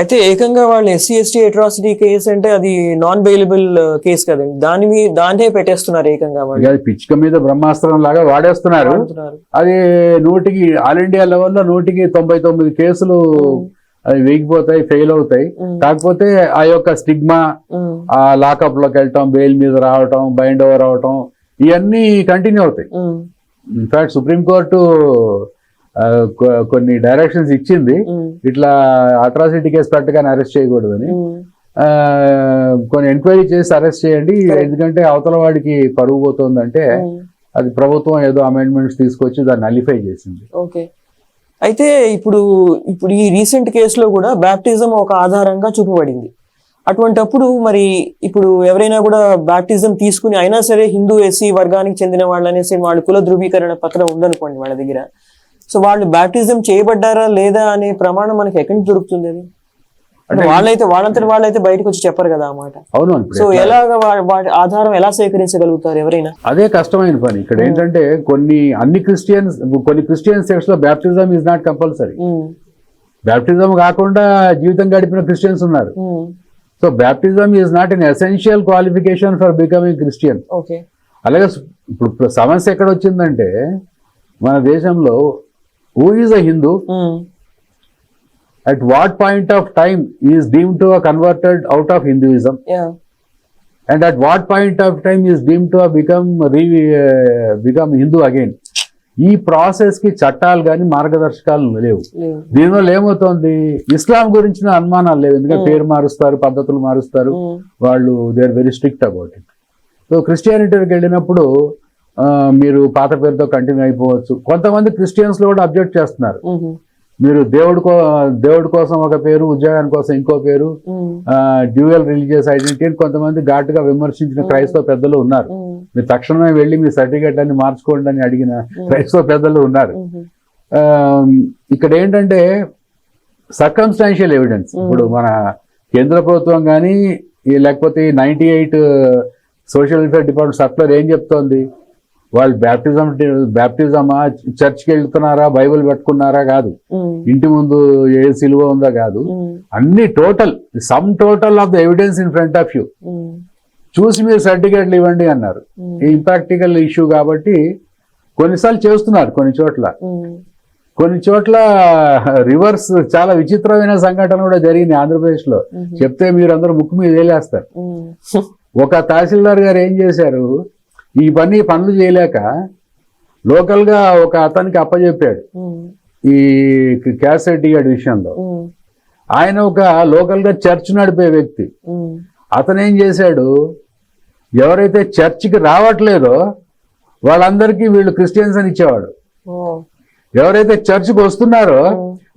అయితే ఏకంగా వాళ్ళు ఎస్సీ ఎస్టీ అట్రాసిటీ కేసు అంటే అది నాన్ బెయిలబుల్ కేసు కదండి, దాన్నే పెట్టేస్తున్నారు ఏకంగా వాళ్ళు. అది పిచ్చిక మీద బ్రహ్మాస్త్రం లాగా వాడేస్తున్నారు. అది ఆల్ ఇండియా లెవెల్లో 199 కేసులు అవి వేగిపోతాయి, ఫెయిల్ అవుతాయి. కాకపోతే ఆ యొక్క స్టిగ్మా, ఆ లాకప్ లోకి వెళ్ళటం, బెయిల్ మీద రావటం, బైండ్ ఓవర్ అవటం, ఇవన్నీ కంటిన్యూ అవుతాయి. ఇన్ఫాక్ట్ సుప్రీంకోర్టు కొన్ని డైరెక్షన్స్ ఇచ్చింది, ఇట్లా అట్రాసిటీ కేసు పెట్టగానే అరెస్ట్ చేయకూడదని. కొన్ని ఎంక్వైరీ చేసి అరెస్ట్ చేయండి, ఎందుకంటే అవతల వాడికి పరువు పోతుందంటే అది ప్రభుత్వం ఏదో అమెండ్మెంట్స్ తీసుకొచ్చి దాన్ని నలిఫై చేసింది. ఓకే. అయితే ఇప్పుడు ఈ రీసెంట్ కేసులో కూడా బ్యాప్టిజం ఒక ఆధారంగా చూపబడింది. అటువంటప్పుడు మరి ఇప్పుడు ఎవరైనా కూడా బ్యాప్టిజం తీసుకుని అయినా సరే హిందూ ఎస్సీ వర్గానికి చెందిన వాళ్ళు అనేసి వాళ్ళ కుల ధృవీకరణ పత్రం ఉందనుకోండి వాళ్ళ దగ్గర, సో వాళ్ళు బ్యాప్టిజం చేయబడ్డారా లేదా అనే ప్రమాణం మనకి ఎక్కడి నుంచి దొరుకుతుంది? అది అంటే వాళ్ళైతే బయటకు వచ్చి చెప్పరు కదా అన్నమాట. అవును. సో ఎలాగ వాటి ఆధారం ఎలా సేకరించగలుగుతారు ఎవరైనా? అదే కష్టమైన పని. ఇక్కడ ఏంటంటే కొన్ని క్రిస్టియన్ సెక్ట్స్ లో baptism is not compulsory. Baptism కాకుండా జీవితం గడిపిన క్రిస్టియన్స్ ఉన్నారు. So baptism is not an essential qualification for becoming Christian. అలాగే ఇప్పుడు సమస్య ఎక్కడ వచ్చిందంటే, మన దేశంలో who is a Hindu, at what point of time he is deemed to have converted out of Hinduism, and at what point of time he is deemed to have become Hindu again. ఈ process కి చట్టాలు కానీ మార్గదర్శకాలు లేవు. దీనివల్ల ఏమవుతుంది, ఇస్లాం గురించిన అనుమానాలు లేవు, ఎందుకంటే పేరు మారుస్తారు, పద్ధతులు మారుస్తారు, వాళ్ళు they are very strict about it. So క్రిస్టియానిటీకి వెళ్ళినప్పుడు మీరు పాత పేరుతో కంటిన్యూ అయిపోవచ్చు. కొంతమంది క్రిస్టియన్స్ లో కూడా అబ్జెక్ట్ చేస్తున్నారు, మీరు దేవుడి కోసం ఒక పేరు, ఉద్యోగాని కోసం ఇంకో పేరు, డ్యూయల్ రిలీజియస్ ఐడెంటిటీ అని కొంతమంది ఘాటుగా విమర్శించిన క్రైస్తవ పెద్దలు ఉన్నారు. మీరు తక్షణమే వెళ్ళి మీ సర్టిఫికేట్ అన్ని మార్చుకోండి అని అడిగిన క్రైస్తవ పెద్దలు ఉన్నారు. ఇక్కడ ఏంటంటే సర్కమ్స్టాన్షియల్ ఎవిడెన్స్. ఇప్పుడు మన కేంద్ర ప్రభుత్వం కానీ లేకపోతే 98 సోషల్ వెల్ఫేర్ డిపార్ట్మెంట్ సర్కులర్ ఏం చెప్తోంది, వాళ్ళు బ్యాప్టిజమా, చర్చ్కి వెళ్తున్నారా, బైబిల్ పెట్టుకున్నారా కాదు, ఇంటి ముందు ఏ సిలువ ఉందా కాదు, అన్ని sum total of the evidence in front of you చూసి మీరు సర్టిఫికేట్లు ఇవ్వండి అన్నారు. ఇంప్రాక్టికల్ ఇష్యూ కాబట్టి కొన్నిసార్లు చేస్తున్నారు, కొన్ని చోట్ల రివర్స్ చాలా విచిత్రమైన సంఘటన కూడా జరిగింది ఆంధ్రప్రదేశ్ లో. చెప్తే మీరు అందరూ ముక్కు మీద వేలేస్తారు. ఒక తహసీల్దార్ గారు ఏం చేశారు, ఈ పనులు చేయలేక లోకల్ గా ఒక అతనికి అప్పచెప్పాడు ఈ క్యాస్ట్ సర్టిఫికేట్ విషయంలో. ఆయన ఒక లోకల్ గా చర్చ్ నడిపే వ్యక్తి. అతను ఏం చేశాడు, ఎవరైతే చర్చికి రావట్లేదో వాళ్ళందరికీ వీళ్ళు క్రిస్టియన్స్ అని ఇచ్చేవాడు. ఎవరైతే చర్చికి వస్తున్నారో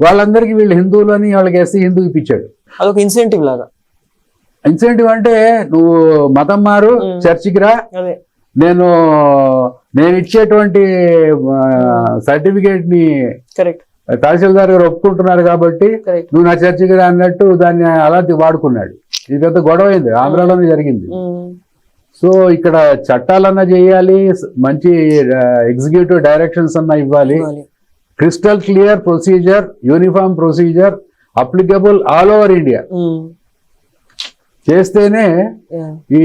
వాళ్ళందరికీ వీళ్ళు హిందువులు అని వాళ్ళకి ఎస్సీ హిందూ ఇప్పించాడు. అదొక ఇన్సెంటివ్ లాగా. ఇన్సెంటివ్ అంటే నువ్వు మతం మారు, చర్చికి రా, నేను ఇచ్చేటువంటి సర్టిఫికేట్ ని తహసీల్దార్ గారు ఒప్పుకుంటున్నారు కాబట్టి నువ్వు నా చర్చికి రా అన్నట్టు దాన్ని అలా వాడుకున్నాడు. ఇది పెద్ద గొడవ అయింది, ఆంధ్రాలోనే జరిగింది. సో ఇక్కడ చట్టాలన్నా చేయాలి, మంచి ఎగ్జిక్యూటివ్ డైరెక్షన్స్ అన్నా ఇవ్వాలి, crystal clear procedure, uniform procedure applicable all over India చేస్తేనే ఈ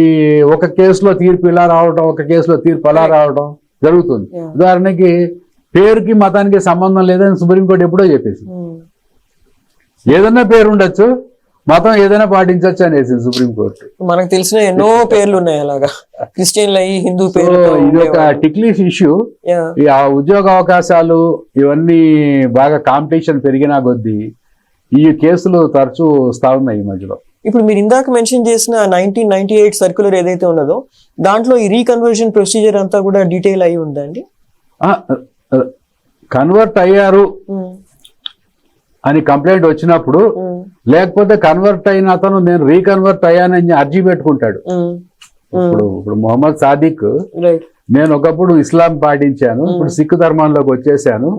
ఒక కేసులో తీర్పు ఇలా రావడం, ఒక కేసులో తీర్పు అలా రావడం జరుగుతుంది. ఉదాహరణకి పేరుకి మతానికి సంబంధం లేదని సుప్రీంకోర్టు ఎప్పుడో చెప్పేసి. ఏదన్నా పేరు ఉండొచ్చు, మతం ఏదైనా పాటించవచ్చు అనేసి సుప్రీంకోర్టు. మనకు తెలిసిన ఎన్నో పేర్లు ఉన్నాయి అలాగా, క్రిస్టియన్లు అయ్యి హిందూ సో పేరు. ఇది ఒక టిక్లిష్ ఇష్యూ. ఆ ఉద్యోగ అవకాశాలు ఇవన్నీ బాగా కాంపిటీషన్ పెరిగినా కొద్దీ ఈ కేసులు తరచూ వస్తా ఉన్నాయి ఈ మధ్యలో. ఇప్పుడు మీరు ఇందాక మెన్షన్ చేసిన 1998 సర్క్యులర్ ఏదైతే ఉన్నదో దాంట్లో ఈ రీకన్వర్షన్ ప్రొసీజర్ అంతా కూడా డీటెయిల్ అయి ఉందండి. కన్వర్ట్ అయ్యారు అని కంప్లైంట్ వచ్చినప్పుడు, లేకపోతే కన్వర్ట్ అయిన అతను నేను రీకన్వర్ట్ అయ్యానని అర్జీ పెట్టుకుంటాడు. ఇప్పుడు మొహమ్మద్ సాదిక్ నేను ఒకప్పుడు ఇస్లాం పాటించాను, ఇప్పుడు సిక్ ధర్మంలోకి వచ్చేసాను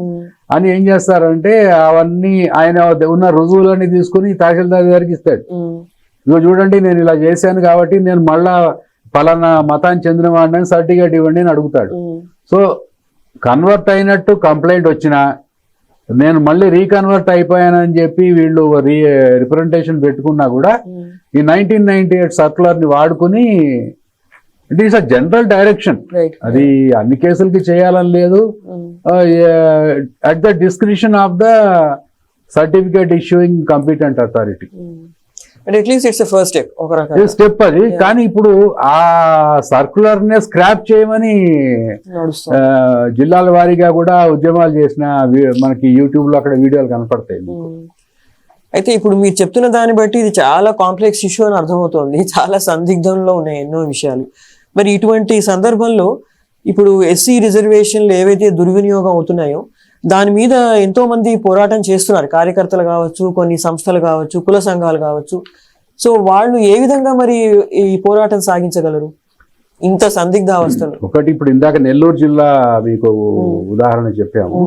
అని ఏం చేస్తారంటే అవన్నీ ఆయన ఉన్న రుజువులన్నీ తీసుకుని తహసీల్దార్ గారికి ఇస్తాడు. ఇదిగో చూడండి నేను ఇలా చేశాను కాబట్టి నేను మళ్ళా పలానా మతానికి చెందిన వాడిని సర్టిఫికేట్ ఇవ్వండి అని అడుగుతాడు. సో కన్వర్ట్ అయినట్టు కంప్లైంట్ వచ్చినా నేను మళ్ళీ రీకన్వర్ట్ అయిపోయానని చెప్పి వీళ్ళు రిప్రజెంటేషన్ పెట్టుకున్నా కూడా ఈ 1998 సర్కులర్ ని వాడుకుని it is a general direction. అది అన్ని కేసులకి చేయాలని లేదు. At the description of the certificate issuing competent authority. Step అది. కానీ ఇప్పుడు ఆ సర్కులర్ నే స్క్రాప్ చేయమని జిల్లాల వారీగా కూడా ఉద్యమాలు చేసిన మనకి యూట్యూబ్ లో అక్కడ వీడియోలు కనపడతాయి. అయితే ఇప్పుడు మీరు చెప్తున్న దాన్ని బట్టి ఇది చాలా కాంప్లెక్స్ ఇష్యూ అని అర్థమవుతోంది, చాలా సందిగ్ధంలో ఉన్నాయి ఎన్నో విషయాలు. మరి ఇటువంటి సందర్భంలో ఇప్పుడు ఎస్సీ రిజర్వేషన్లు ఏవైతే దుర్వినియోగం అవుతున్నాయో దాని మీద ఎంతో మంది పోరాటం చేస్తున్నారు, కార్యకర్తలు కావచ్చు, కొన్ని సంస్థలు కావచ్చు, కుల సంఘాలు కావచ్చు. సో వాళ్ళు ఏ విధంగా మరి ఈ పోరాటం సాగించగలరు ఇంత సందిగ్ధ అవస్థలు? ఒకటి, ఇప్పుడు ఇందాక నెల్లూరు జిల్లా మీకు ఉదాహరణ చెప్పాము.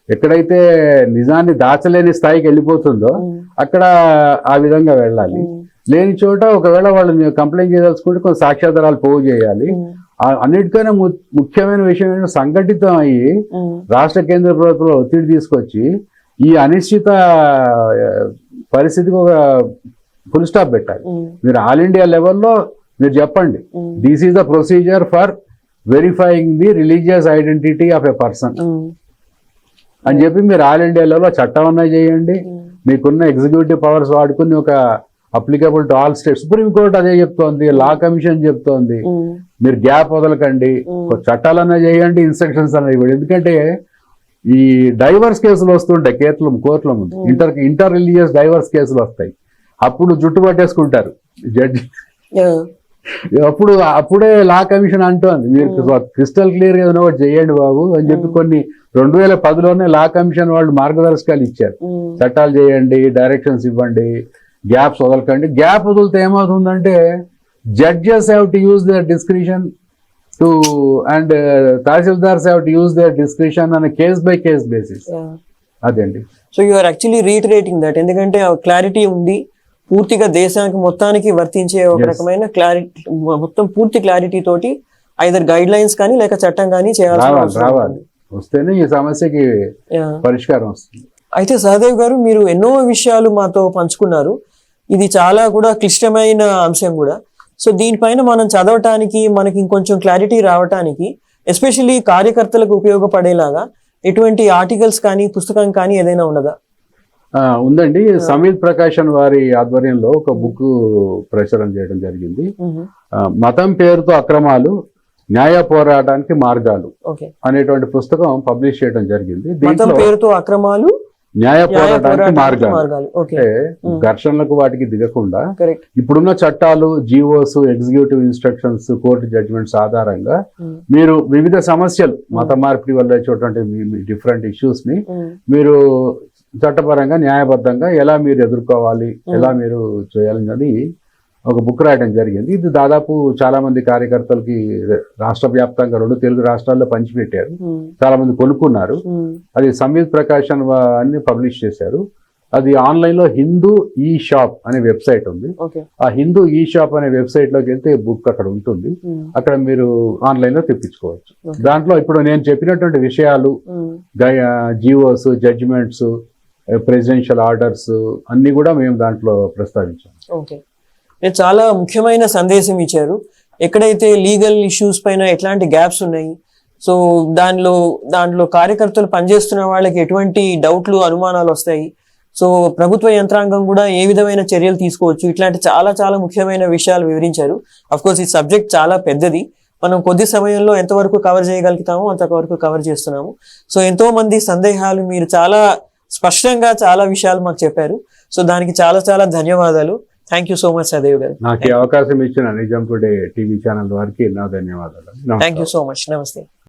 ఎక్కడైతే నిజాన్ని దాచలేని స్థాయికి వెళ్ళిపోతుందో అక్కడ ఆ విధంగా వెళ్ళాలి. లేని చోట ఒకవేళ వాళ్ళు కంప్లైంట్ చేయదలుచుకుంటే కొన్ని సాక్ష్యాధారాలు పోగు చేయాలి. అన్నిటికైనా ముఖ్యమైన విషయం ఏంటంటే సంఘటితం అయ్యి రాష్ట్ర కేంద్ర ప్రభుత్వంలో ఒత్తిడి తీసుకొచ్చి ఈ అనిశ్చిత పరిస్థితికి ఒక ఫుల్ స్టాప్ పెట్టాలి. మీరు ఆల్ ఇండియా లెవెల్లో మీరు చెప్పండి, this is the procedure for verifying the religious identity of a person అని చెప్పి మీరు ఆల్ ఇండియా లెవెల్లో చట్టం అన్నా చేయండి. మీకున్న ఎగ్జిక్యూటివ్ పవర్స్ వాడుకుని ఒక applicable to all states. Supreme court అదే చెప్తోంది, లా కమిషన్ చెప్తోంది. మీరు గ్యాప్ వదలకండి, చట్టాలన్నా చేయండి, ఇన్స్ట్రక్షన్స్ అన్నా ఇవ్వండి. ఎందుకంటే ఈ డైవర్స్ కేసులు వస్తుంటాయి కోర్టుల ముందు, ఇంటర్ రిలీజియస్ డైవర్స్ కేసులు వస్తాయి. అప్పుడు జుట్టు పట్టేసుకుంటారు జడ్జి. అప్పుడే లా కమిషన్ అంటోంది మీరు క్రిస్టల్ క్లియర్ గా ఏదైనా ఒకటి చేయండి బాబు అని చెప్పి కొన్ని 2010లోనే లా కమిషన్ వాళ్ళు మార్గదర్శకాలు ఇచ్చారు. చట్టాలు చేయండి, డైరెక్షన్స్ ఇవ్వండి, గ్యాప్స్ వదలకండి. గ్యాప్ వదిలితే ఏమవుతుందంటే judges have to use their discretion to and tahsildars have to use their discretion on case by case basis. అదండి. So you are actually reiterating that, ఎందుకంటే క్లారిటీ ఉంది, పూర్తిగా దేశానికి మొత్తానికి వర్తించే ఒక రకమైన క్లారిటీ, మొత్తం పూర్తి క్లారిటీ తోటి ఐదర్ గైడ్ లైన్స్ కానీ లేక చట్టం కానీ రావాలి. వస్తేనే ఈ సమస్యకి పరిష్కారం వస్తుంది. అయితే సహదేవ్ గారు, మీరు ఎన్నో విషయాలు మాతో పంచుకున్నారు. ఇది చాలా కూడా క్లిష్టమైన అంశం కూడా. సో దీనిపైన మనం చదవటానికి, మనకి ఇంకొంచెం క్లారిటీ రావటానికి, ఎస్పెషల్లీ కార్యకర్తలకు ఉపయోగపడేలాగా ఎటువంటి ఆర్టికల్స్ కానీ పుస్తకం కానీ ఏదైనా ఉన్నదా? ఉందండి. సమీర్ ప్రకాశన్ వారి ఆధ్వర్యంలో ఒక బుక్ ప్రచురణ చేయడం జరిగింది. మతం పేరుతో అక్రమాలు, న్యాయ పోరాటానికి మార్గాలు అనేటువంటి పుస్తకం పబ్లిష్ చేయడం జరిగింది. మతం పేరుతో అక్రమాలు, న్యాయ పోరాటానికి మార్గాలు. అంటే ఘర్షణలకు వాటికి దిగకుండా ఇప్పుడున్న చట్టాలు, GOs, executive instructions, court judgements ఆధారంగా మీరు వివిధ సమస్యలు, మత మార్పిడి వల్ల వచ్చేటువంటి డిఫరెంట్ ఇష్యూస్ ని మీరు చట్టపరంగా న్యాయబద్ధంగా ఎలా మీరు ఎదుర్కోవాలి, ఎలా మీరు చేయాలన్నది ఒక బుక్ రాయడం జరిగింది. ఇది దాదాపు చాలా మంది కార్యకర్తలకి రాష్ట్ర వ్యాప్తంగా 2 తెలుగు రాష్ట్రాల్లో పంచిపెట్టారు. చాలా మంది కొనుక్కున్నారు. అది సమీర్ ప్రకాశన్ అన్ని పబ్లిష్ చేశారు. అది ఆన్లైన్ లో హిందూ ఈ షాప్ అనే వెబ్సైట్ ఉంది. ఆ హిందూ ఈ షాప్ అనే వెబ్సైట్ లోకి వెళ్తే బుక్ అక్కడ ఉంటుంది. అక్కడ మీరు ఆన్లైన్ లో తెప్పించుకోవచ్చు. దాంట్లో ఇప్పుడు నేను చెప్పినటువంటి విషయాలు, జీవోస్, జడ్జిమెంట్స్, ప్రెసిడెన్షియల్ ఆర్డర్స్ అన్ని కూడా మేము దాంట్లో ప్రస్తావించాం. చాలా ముఖ్యమైన సందేశం ఇచ్చారు. ఎక్కడైతే లీగల్ ఇష్యూస్ పైన ఎట్లాంటి గ్యాప్స్ ఉన్నాయి, సో దాంట్లో కార్యకర్తలు పనిచేస్తున్న వాళ్ళకి ఎటువంటి డౌట్లు అనుమానాలు వస్తాయి, సో ప్రభుత్వ యంత్రాంగం కూడా ఏ విధమైన చర్యలు తీసుకోవచ్చు, ఇట్లాంటి చాలా చాలా ముఖ్యమైన విషయాలు వివరించారు. అఫ్ కోర్స్ ఈ సబ్జెక్ట్ చాలా పెద్దది, మనం కొద్ది సమయంలో ఎంతవరకు కవర్ చేయగలుగుతామో అంతవరకు కవర్ చేస్తున్నాము. సో ఎంతో మంది సందేహాలు మీరు చాలా స్పష్టంగా చాలా విషయాలు మాకు చెప్పారు. సో దానికి చాలా చాలా ధన్యవాదాలు. థ్యాంక్ యూ సో మచ్ సదేవ్ గారు. నాకు ఈ అవకాశం ఇచ్చిన నిజం టుడే టీవీ ఛానల్ వారికి నా ధన్యవాదాలు. Thank you so much. నమస్తే.